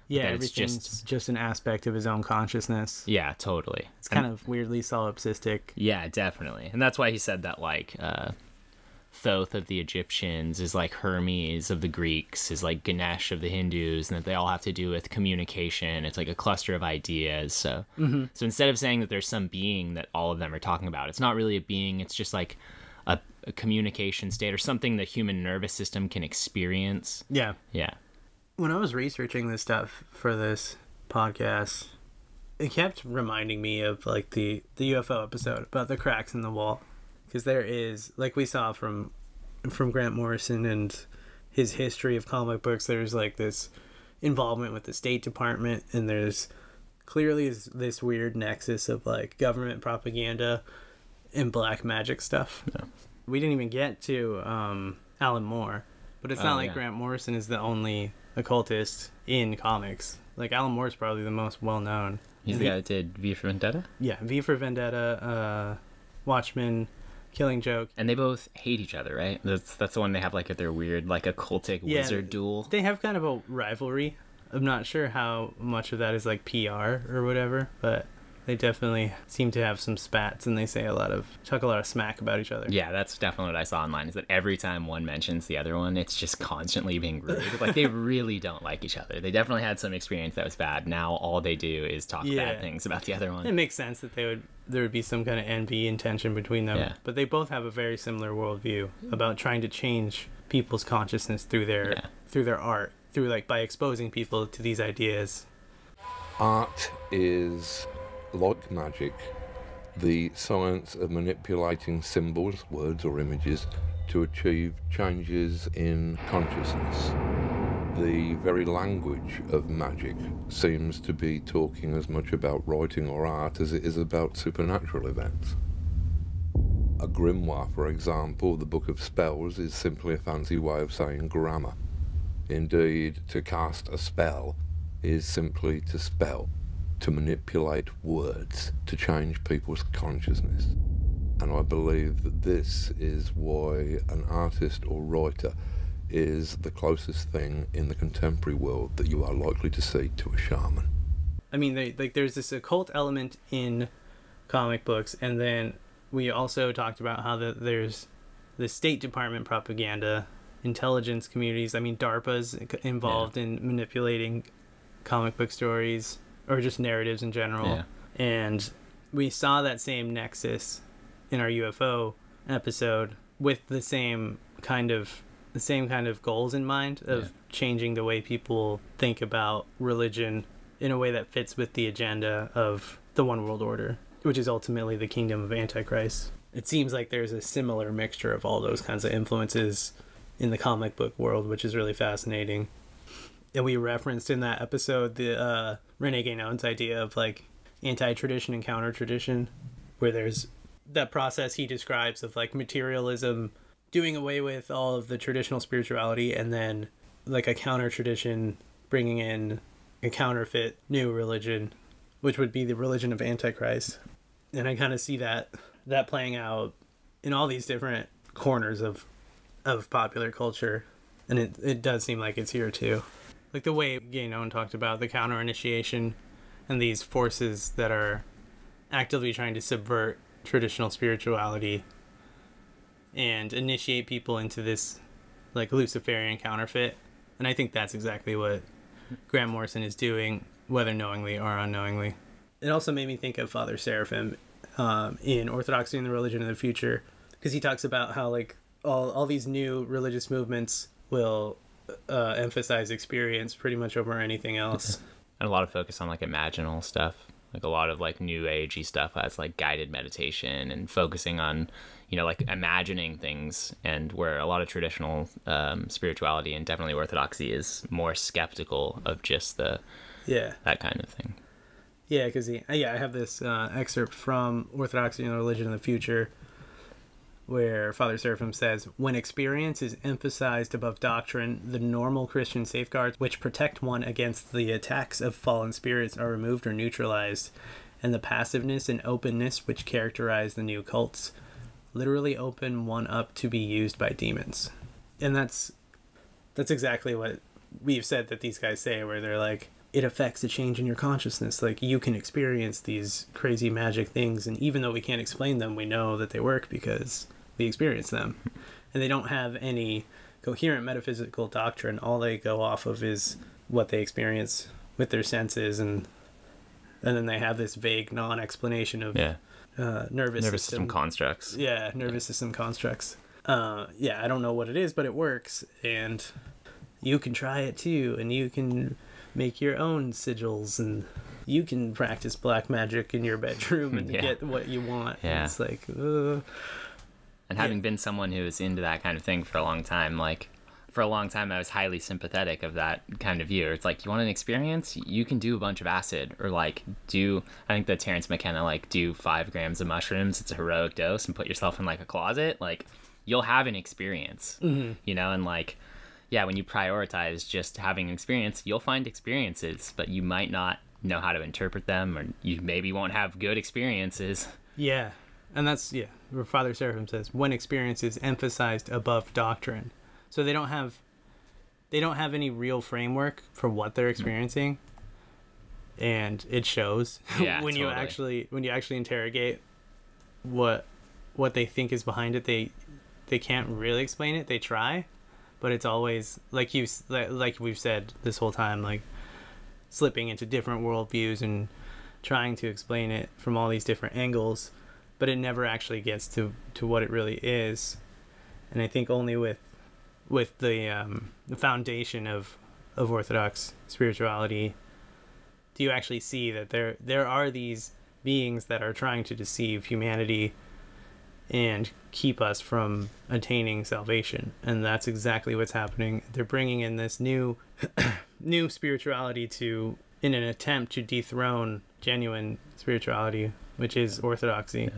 Yeah, everything's just an aspect of his own consciousness. Yeah, totally. It's kind of weirdly solipsistic. Yeah, definitely. And that's why he said that, like, Thoth of the Egyptians is like Hermes of the Greeks, is like Ganesh of the Hindus, and that they all have to do with communication. It's like a cluster of ideas. So, so instead of saying that there's some being that all of them are talking about, it's not really a being. It's just like a communication state or something the human nervous system can experience. Yeah. Yeah. When I was researching this stuff for this podcast, it kept reminding me of like the UFO episode about the cracks in the wall. Because there is, like we saw from Grant Morrison and his history of comic books, there's like this involvement with the State Department, and there's clearly this weird nexus of like government propaganda and black magic stuff. Yeah. We didn't even get to Alan Moore, but it's not like Grant Morrison is the only occultist in comics. Like Alan Moore is probably the most well known. He's the guy that did V for Vendetta? Yeah, V for Vendetta, Watchmen, Killing Joke. And they both hate each other, right? That's the one they have like their weird like occultic wizard duel. They have kind of a rivalry. I'm not sure how much of that is like PR or whatever, but they definitely seem to have some spats, and they say talk a lot of smack about each other. Yeah, that's definitely what I saw online, is that every time one mentions the other one, it's just constantly being rude. Like, they really don't like each other. They definitely had some experience that was bad. Now all they do is talk bad things about the other one. It makes sense that there would be some kind of envy and tension between them. Yeah. But they both have a very similar worldview about trying to change people's consciousness through their art, through like by exposing people to these ideas. Art is, like magic, the science of manipulating symbols, words or images to achieve changes in consciousness. The very language of magic seems to be talking as much about writing or art as it is about supernatural events. A grimoire, for example, the Book of Spells, is simply a fancy way of saying grammar. Indeed, to cast a spell is simply to spell, to manipulate words, to change people's consciousness. And I believe that this is why an artist or writer is the closest thing in the contemporary world that you are likely to see to a shaman. I mean, there's this occult element in comic books, and then we also talked about how there's the State Department propaganda, intelligence communities. I mean, DARPA's involved in manipulating comic book stories, or just narratives in general. Yeah. And we saw that same nexus in our UFO episode with the same kind of goals in mind of changing the way people think about religion in a way that fits with the agenda of the One World Order, which is ultimately the kingdom of Antichrist. It seems like there's a similar mixture of all those kinds of influences in the comic book world, which is really fascinating. And we referenced in that episode the Rene Guénon's idea of like anti-tradition and counter-tradition, where there's that process he describes of like materialism doing away with all of the traditional spirituality, and then like a counter-tradition bringing in a counterfeit new religion, which would be the religion of Antichrist. And I kind of see that playing out in all these different corners of popular culture, and it does seem like it's here too. Like the way Guénon talked about the counter-initiation and these forces that are actively trying to subvert traditional spirituality and initiate people into this like Luciferian counterfeit. And I think that's exactly what Grant Morrison is doing, whether knowingly or unknowingly. It also made me think of Father Seraphim in Orthodoxy and the Religion of the Future, because he talks about how like all these new religious movements will emphasize experience pretty much over anything else. And a lot of focus on like imaginal stuff, like a lot of like new agey stuff as like guided meditation and focusing on, you know, like imagining things, and where a lot of traditional spirituality and definitely orthodoxy is more skeptical of just that kind of thing. Yeah, because I have this excerpt from Orthodoxy and the Religion of the Future, where Father Seraphim says, when experience is emphasized above doctrine, the normal Christian safeguards which protect one against the attacks of fallen spirits are removed or neutralized, and the passiveness and openness which characterize the new cults literally open one up to be used by demons. And that's exactly what we've said that these guys say, where they're like, it affects a change in your consciousness. Like, you can experience these crazy magic things, and even though we can't explain them, we know that they work because we experience them. And they don't have any coherent metaphysical doctrine. All they go off of is what they experience with their senses, and then they have this vague non-explanation of nervous system constructs. Yeah, nervous system constructs. I don't know what it is, but it works, and you can try it too, and you can make your own sigils, and you can practice black magic in your bedroom and get what you want. Yeah. And it's like, and having been someone who was into that kind of thing for a long time, like, for a long time I was highly sympathetic of that kind of view. It's like, you want an experience? You can do a bunch of acid, or like I think that Terrence McKenna, like, do 5 grams of mushrooms. It's a heroic dose, and put yourself in like a closet. Like, you'll have an experience, you know, and like, yeah, when you prioritize just having an experience, you'll find experiences, but you might not know how to interpret them, or you maybe won't have good experiences. Yeah. And that's, where Father Seraphim says, when experience is emphasized above doctrine. So they don't have any real framework for what they're experiencing. And it shows when you actually interrogate what they think is behind it. They can't really explain it. They try, but it's always like we've said this whole time, like slipping into different worldviews and trying to explain it from all these different angles, but it never actually gets to what it really is. And I think only with the foundation of Orthodox spirituality do you actually see that there are these beings that are trying to deceive humanity and keep us from attaining salvation. And that's exactly what's happening. They're bringing in this new spirituality in an attempt to dethrone genuine spirituality, which is orthodoxy.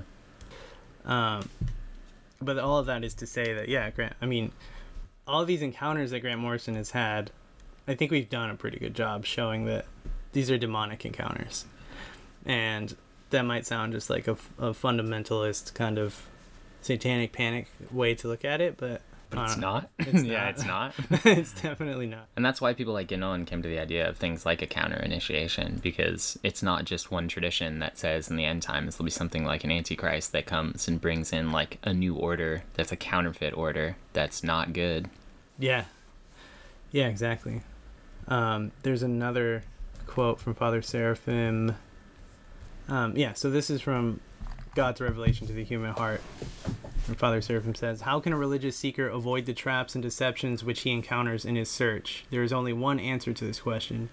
But all of that is to say that, Grant, I mean, all of these encounters that Grant Morrison has had, I think we've done a pretty good job showing that these are demonic encounters. And that might sound just like a fundamentalist kind of satanic panic way to look at it, but it's not. It's yeah, it's not. It's definitely not. And that's why people like Guénon came to the idea of things like a counter initiation, because it's not just one tradition that says in the end times there'll be something like an antichrist that comes and brings in like a new order that's a counterfeit order that's not good. Yeah, exactly. There's another quote from Father Seraphim. So this is from God's Revelation to the Human Heart. And Father Seraphim says, how can a religious seeker avoid the traps and deceptions which he encounters in his search? There is only one answer to this question.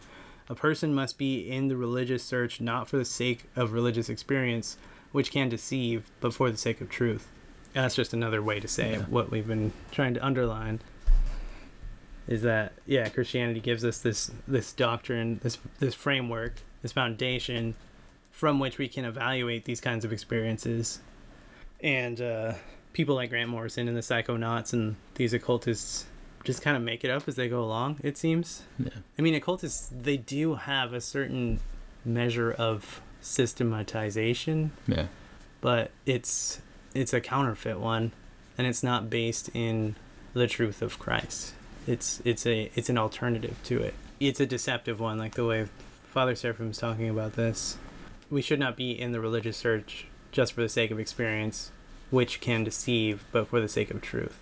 A person must be in the religious search not for the sake of religious experience, which can deceive, but for the sake of truth. And that's just another way to say what we've been trying to underline. Is that, Christianity gives us this doctrine, this framework, this foundation from which we can evaluate these kinds of experiences. And people like Grant Morrison and the psychonauts and these occultists just kind of make it up as they go along, it seems. Yeah. I mean, occultists, they do have a certain measure of systematization. Yeah. But it's a counterfeit one, and it's not based in the truth of Christ. It's an alternative to it. It's a deceptive one, like the way Father Seraphim is talking about this. We should not be in the religious search just for the sake of experience, which can deceive, but for the sake of truth.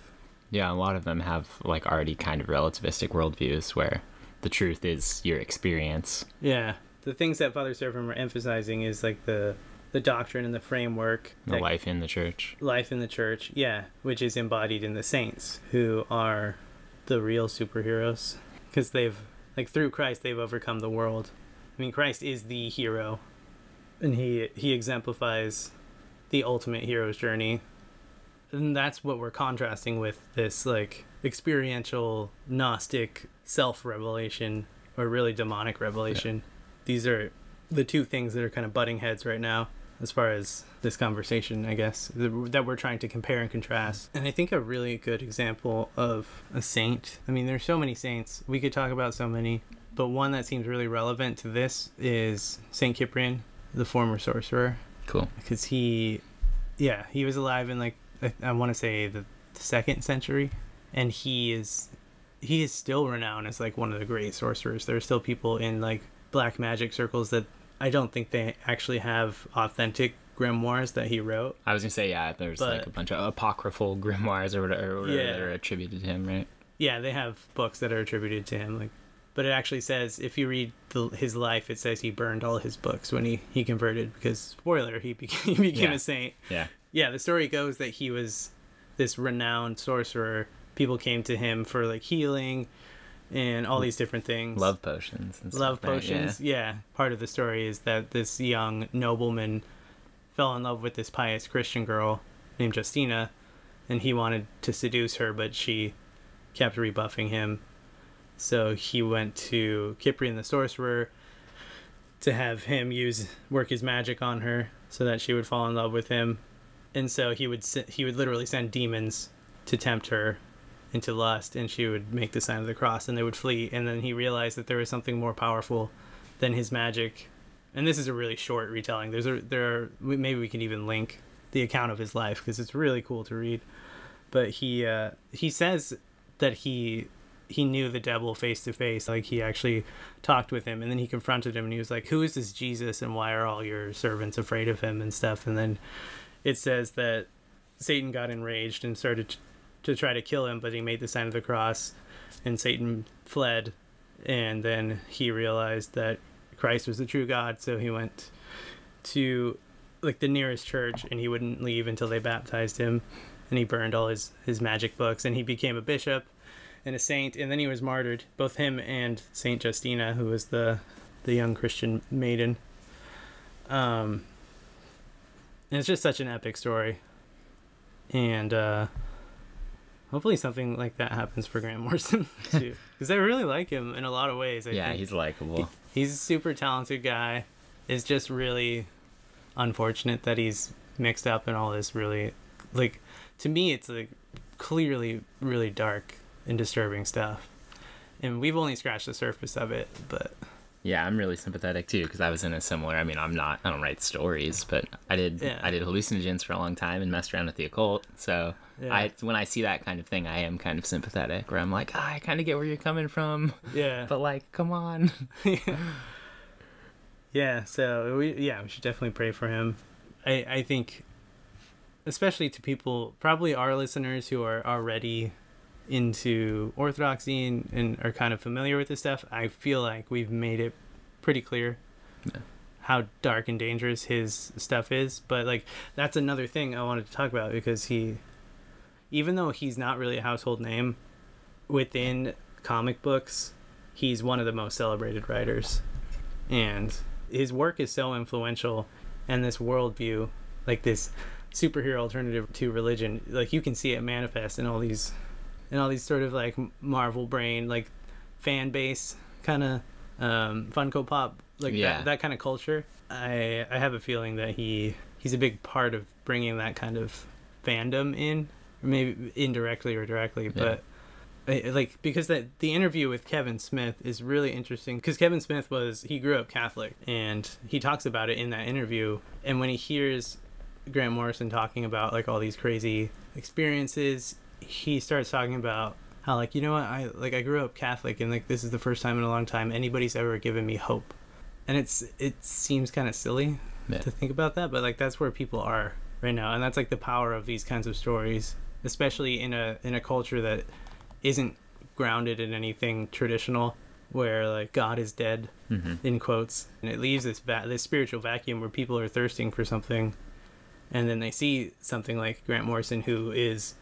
Yeah, a lot of them have like already kind of relativistic worldviews where the truth is your experience. Yeah, the things that Father Seraphim are emphasizing is like the doctrine and the framework. The life in the church. Life in the church, which is embodied in the saints, who are the real superheroes. Because through Christ, they've overcome the world. I mean, Christ is the hero, and he exemplifies the ultimate hero's journey. And that's what we're contrasting with this like experiential Gnostic self-revelation, or really demonic revelation. These are the two things that are kind of butting heads right now. as far as this conversation, I guess, that we're trying to compare and contrast. And I think a really good example of a saint, I mean, there's so many saints, we could talk about so many, but one that seems really relevant to this is Saint Cyprian, the former sorcerer. Cool. Because he was alive in, like, I want to say the 2nd century, and he is still renowned as, like, one of the great sorcerers. There are still people in, like, black magic circles that I don't think they actually have authentic grimoires that he wrote. I was gonna say, yeah, there's like a bunch of apocryphal grimoires or whatever that are attributed to him, right? Yeah, they have books that are attributed to him, like, but it actually says, if you read his life, it says he burned all his books when he converted, because, spoiler, he became a saint. Yeah, the story goes that he was this renowned sorcerer. People came to him for, like, healing and all these different things. Love potions. Yeah. Part of the story is that this young nobleman fell in love with this pious Christian girl named Justina, and he wanted to seduce her, but she kept rebuffing him. So he went to Cyprian the sorcerer to have him work his magic on her so that she would fall in love with him. And so he would literally send demons to tempt her into lust, and she would make the sign of the cross, and they would flee. And then he realized that there was something more powerful than his magic. And this is a really short retelling. Maybe we can even link the account of his life, because it's really cool to read. But he says that he knew the devil face to face. Like, he actually talked with him, and then he confronted him, and he was like, "Who is this Jesus, and why are all your servants afraid of him?" and stuff. And then it says that Satan got enraged and started to try to kill him, but he made the sign of the cross, and Satan fled. And then he realized that Christ was the true God, so he went to, like, the nearest church, and he wouldn't leave until they baptized him, and he burned all his magic books, and he became a bishop and a saint, and then he was martyred, both him and Saint Justina, who was the young Christian maiden. And it's just such an epic story, and hopefully something like that happens for Grant Morrison too, because I really like him in a lot of ways. I think he's likable. He's a super talented guy. It's just really unfortunate that he's mixed up in all this really, like, to me, it's, like, clearly really dark and disturbing stuff, and we've only scratched the surface of it. But yeah, I'm really sympathetic too, because I was in a similar, I mean, I don't write stories, but I did hallucinogens for a long time and messed around with the occult. So when I see that kind of thing, I am kind of sympathetic, where I'm like, I kind of get where you're coming from. Yeah. But, like, come on. Yeah. So we should definitely pray for him. I think, especially to people, probably our listeners who are already into orthodoxy and are kind of familiar with this stuff, I feel like we've made it pretty clear how dark and dangerous his stuff is. But, like, that's another thing I wanted to talk about, because even though he's not really a household name within comic books, he's one of the most celebrated writers, and his work is so influential, and this worldview, like this superhero alternative to religion, like, you can see it manifest in all these sort of, like, Marvel brain, like, fan base kind of Funko Pop, like, that kind of culture. I have a feeling that he's a big part of bringing that kind of fandom in, maybe indirectly or directly. But like, because the interview with Kevin Smith is really interesting, because Kevin Smith he grew up Catholic, and he talks about it in that interview. And when he hears Grant Morrison talking about, like, all these crazy experiences, he starts talking about how, like, you know what, I grew up Catholic, and, like, this is the first time in a long time anybody's ever given me hope. And it seems kind of silly to think about that, but, like, that's where people are right now, and that's, like, the power of these kinds of stories, especially in a culture that isn't grounded in anything traditional, where, like, God is dead, in quotes, and it leaves this spiritual vacuum where people are thirsting for something, and then they see something like Grant Morrison, who is,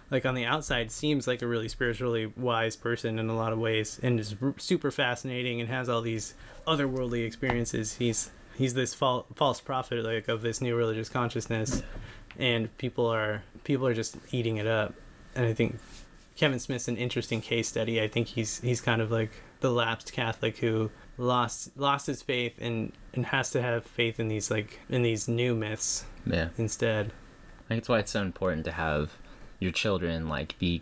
like, on the outside seems like a really spiritually wise person in a lot of ways, and is super fascinating and has all these otherworldly experiences. He's this false prophet, like, of this new religious consciousness, and people are just eating it up. And I think Kevin Smith's an interesting case study. I think he's kind of, like, the lapsed Catholic who lost his faith and has to have faith in these new myths instead. I think it's why it's so important to have your children be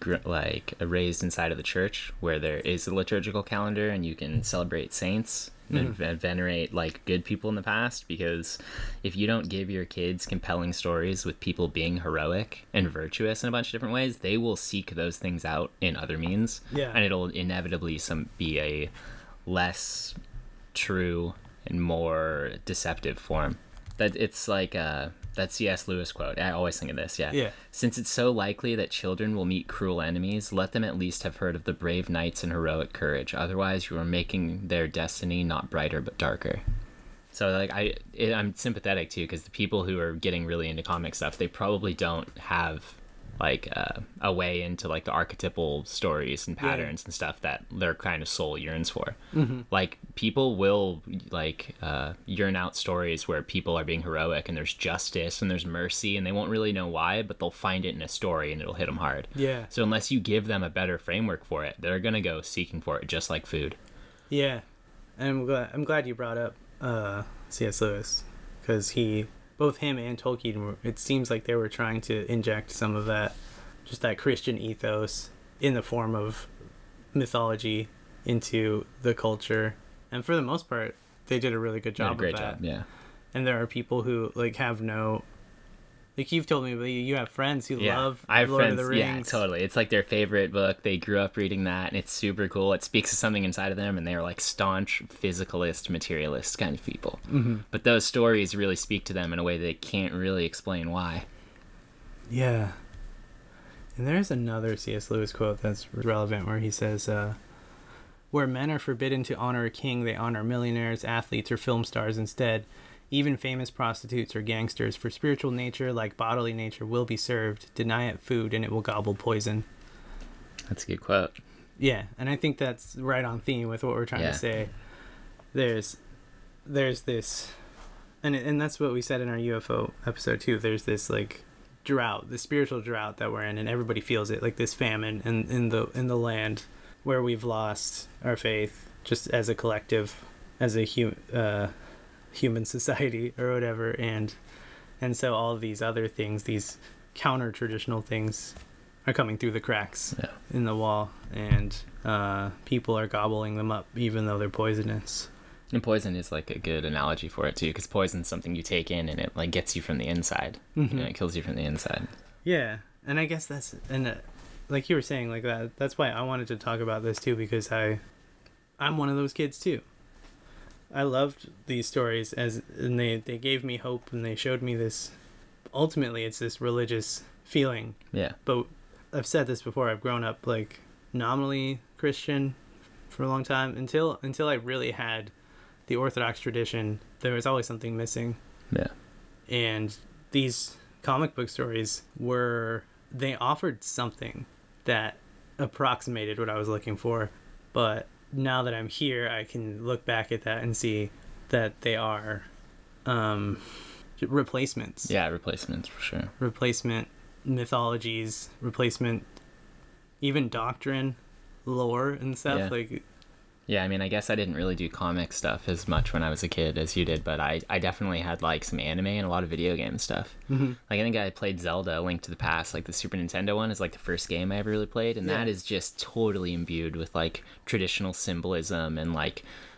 raised inside of the church where there is a liturgical calendar and you can celebrate saints and venerate good people in the past, because if you don't give your kids compelling stories with people being heroic and virtuous in a bunch of different ways, they will seek those things out in other means, and it'll inevitably be a less true and more deceptive form. That it's that C.S. Lewis quote. I always think of this. Yeah. Since it's so likely that children will meet cruel enemies, let them at least have heard of the brave knights and heroic courage. Otherwise, you are making their destiny not brighter but darker. So I'm sympathetic too, because the people who are getting really into comic stuff, they probably don't have a way into the archetypal stories and patterns and stuff that their kind of soul yearns for. People will yearn out stories where people are being heroic and there's justice and there's mercy, and they won't really know why, but they'll find it in a story and it'll hit them hard. So unless you give them a better framework for it, they're gonna go seeking for it, just like food. And I'm glad you brought up C.S. Lewis, because both him and Tolkien, it seems like they were trying to inject some of that, just that Christian ethos in the form of mythology into the culture. And for the most part, they did a really good job of that. Great job, yeah. And there are people who have no... you've told me, but you have friends who love Lord of the Rings. Yeah, totally. It's their favorite book. They grew up reading that, and it's super cool. It speaks to something inside of them, and they're staunch physicalist, materialist kind of people. But those stories really speak to them in a way they can't really explain why. Yeah. And there's another C.S. Lewis quote that's relevant where he says, where men are forbidden to honor a king, they honor millionaires, athletes, or film stars instead. Even famous prostitutes or gangsters, for spiritual nature, like bodily nature, will be served. Deny it food, and it will gobble poison. That's a good quote. Yeah, and I think that's right on theme with what we're trying to say. There's this, and that's what we said in our UFO episode too. There's this drought, the spiritual drought that we're in, and everybody feels it, this famine in the land where we've lost our faith, just as a collective, as a human society or whatever, and so all of these other things, these counter traditional things, are coming through the cracks in the wall, and people are gobbling them up even though they're poisonous. And poison is a good analogy for it too, because poison's something you take in and it gets you from the inside. It kills you from the inside. And I guess that's, and like you were saying, that's why I wanted to talk about this too, because I'm one of those kids too. I loved these stories, and they gave me hope, and they showed me this. Ultimately, it's this religious feeling. Yeah. But I've said this before. I've grown up nominally Christian for a long time until I really had the Orthodox tradition. There was always something missing. Yeah. And these comic book stories they offered something that approximated what I was looking for, but now that I'm here, I can look back at that and see that they are replacements. Yeah, replacements for sure. Replacement mythologies, replacement even doctrine, lore and stuff. Yeah, I mean, I guess I didn't really do comic stuff as much when I was a kid as you did, but I definitely had some anime and a lot of video game stuff. I think I played Zelda: A Link to the Past, the Super Nintendo one is the first game I ever really played, and that is just totally imbued with traditional symbolism and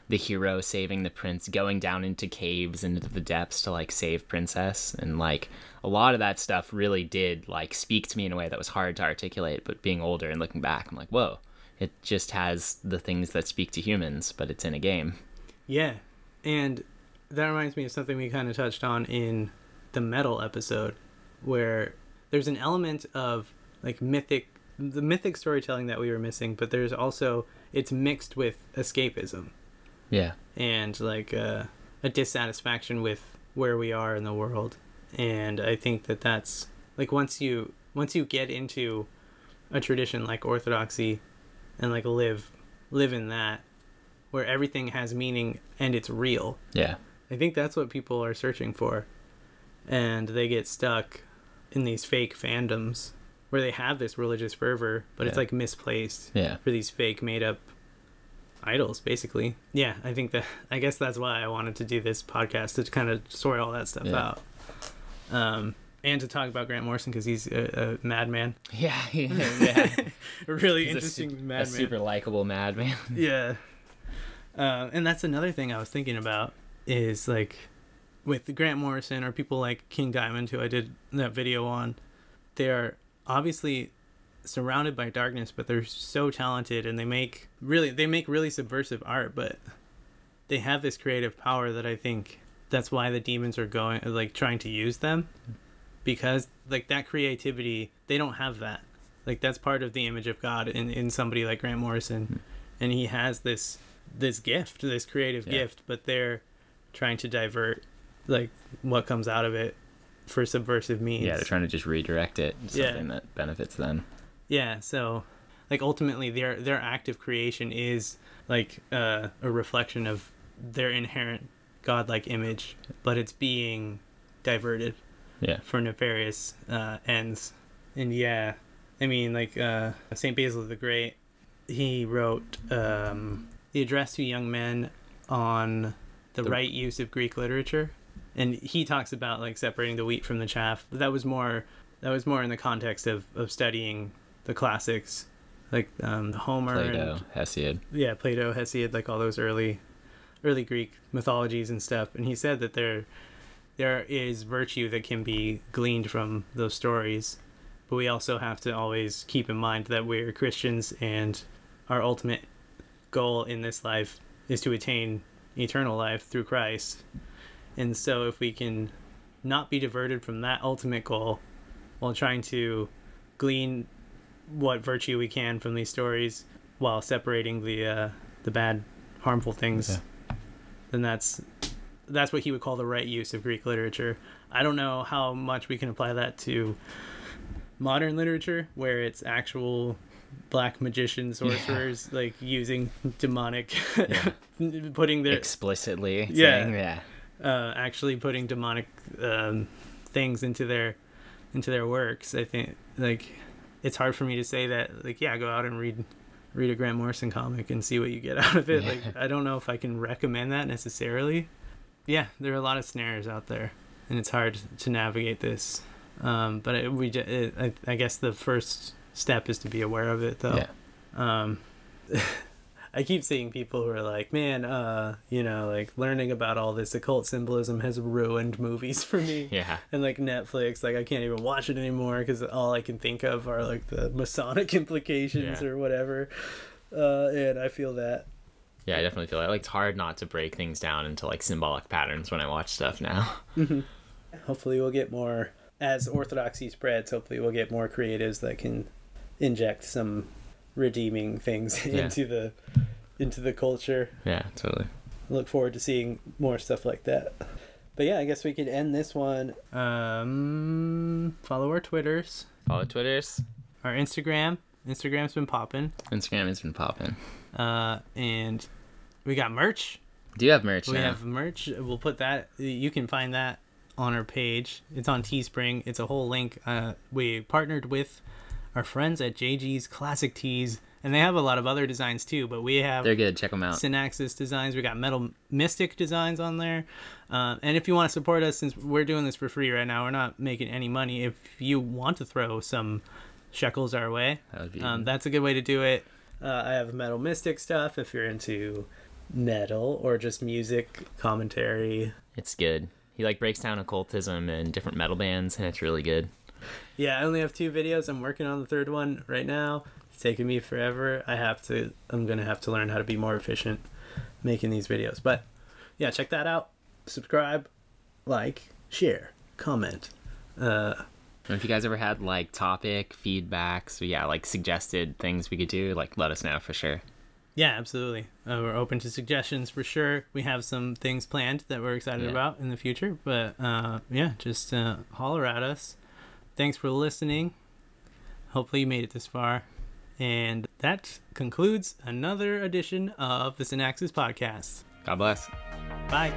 the hero saving the prince, going down into caves into the depths to save princess, and a lot of that stuff really did speak to me in a way that was hard to articulate, but being older and looking back, I'm whoa. It just has the things that speak to humans, but it's in a game. Yeah, and that reminds me of something we kind of touched on in the metal episode, where there's an element of the mythic storytelling that we were missing, but there's also, it's mixed with escapism. Yeah. And a dissatisfaction with where we are in the world. And I think that's once you get into a tradition like Orthodoxy, and live in that, where everything has meaning and it's real. Yeah. I think that's what people are searching for. And they get stuck in these fake fandoms where they have this religious fervor, but it's misplaced for these fake made up idols, basically. Yeah, I guess that's why I wanted to do this podcast, to kind of sort all that stuff out. And to talk about Grant Morrison, because he's a madman. Yeah. A really interesting madman. A super likable madman. Yeah. And that's another thing I was thinking about, is like with Grant Morrison or people like King Diamond, who I did that video on, they're obviously surrounded by darkness, but they're so talented, and they make really subversive art, but they have this creative power that I think that's why the demons are trying to use them, because like that creativity, they don't have that. Like that's part of the image of God in somebody like Grant Morrison, and he has this gift, this creative gift, but they're trying to divert like what comes out of it for subversive means. Yeah, they're trying to just redirect it to something that benefits them. Yeah, so like ultimately their act of creation is like a reflection of their inherent godlike image, but it's being diverted for nefarious ends. And I mean, like St. Basil the Great, he wrote the address to young men on the right use of Greek literature, and he talks about like separating the wheat from the chaff. But that was more in the context of studying the classics, like Homer, Plato, Hesiod. Yeah, Plato, Hesiod, like all those early Greek mythologies and stuff. And he said that there is virtue that can be gleaned from those stories, but we also have to always keep in mind that we're Christians, and our ultimate goal in this life is to attain eternal life through Christ. And so if we can not be diverted from that ultimate goal while trying to glean what virtue we can from these stories while separating the bad, harmful things, then that's what he would call the right use of Greek literature. I don't know how much we can apply that to modern literature, where it's actual black magician sorcerers like using demonic putting their explicitly saying actually putting demonic things into their works. I think like it's hard for me to say that like go out and read a Grant Morrison comic and see what you get out of it. Like I don't know if I can recommend that necessarily. There are a lot of snares out there, and it's hard to navigate this. But I guess the first step is to be aware of it, though. I keep seeing people who are like, man, like learning about all this occult symbolism has ruined movies for me. And like Netflix, like I can't even watch it anymore because all I can think of are like the Masonic implications or whatever. And I feel that. Yeah, I definitely feel that. Like it's hard not to break things down into like symbolic patterns when I watch stuff now. Hopefully we'll get more, as orthodoxy spreads, hopefully we'll get more creatives that can inject some redeeming things into the culture. Yeah, totally. Look forward to seeing more stuff like that. But I guess we could end this one. Follow our Twitters. Our Instagram. Instagram's been popping. And we got merch. Do you have merch now? We have merch. We'll put that. You can find that on our page. It's on Teespring. It's a whole link. We partnered with our friends at JG's Classic Tees, and they have a lot of other designs too, but they're good. Check them out. Synaxis designs. We got Metal Mystic designs on there. And if you want to support us, since we're doing this for free right now, we're not making any money. If you want to throw some shekels our way, that's a good way to do it. I have Metal Mystic stuff if you're into metal or just music commentary. It's good. He like breaks down occultism and different metal bands, and it's really good. Yeah, I only have 2 videos. I'm working on the 3rd one right now. It's taking me forever. I'm going to have to learn how to be more efficient making these videos. But yeah, check that out. Subscribe, like, share, comment. And if you guys ever had like topic feedback, so like suggested things we could do, like let us know for sure. Yeah, absolutely. We're open to suggestions for sure. We have some things planned that we're excited about in the future, but just holler at us. Thanks for listening. Hopefully you made it this far. And that concludes another edition of the Synaxis podcast. God bless. Bye.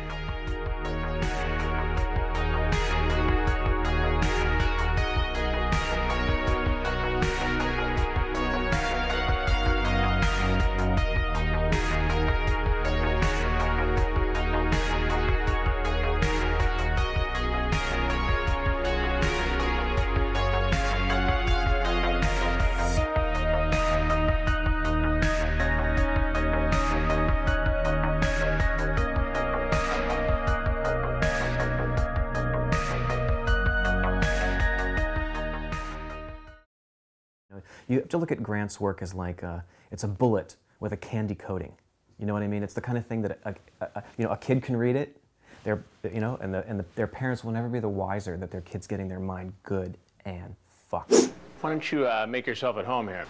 You have to look at Grant's work as like it's a bullet with a candy coating. You know what I mean? It's the kind of thing that a kid can read it. Their parents will never be the wiser that their kid's getting their mind good and fucked. Why don't you make yourself at home here?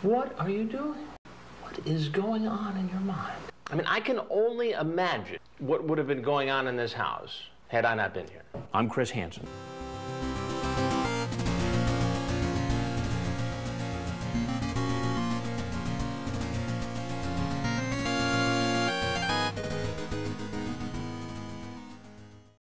What are you doing? What is going on in your mind? I mean, I can only imagine what would have been going on in this house had I not been here. I'm Chris Hansen.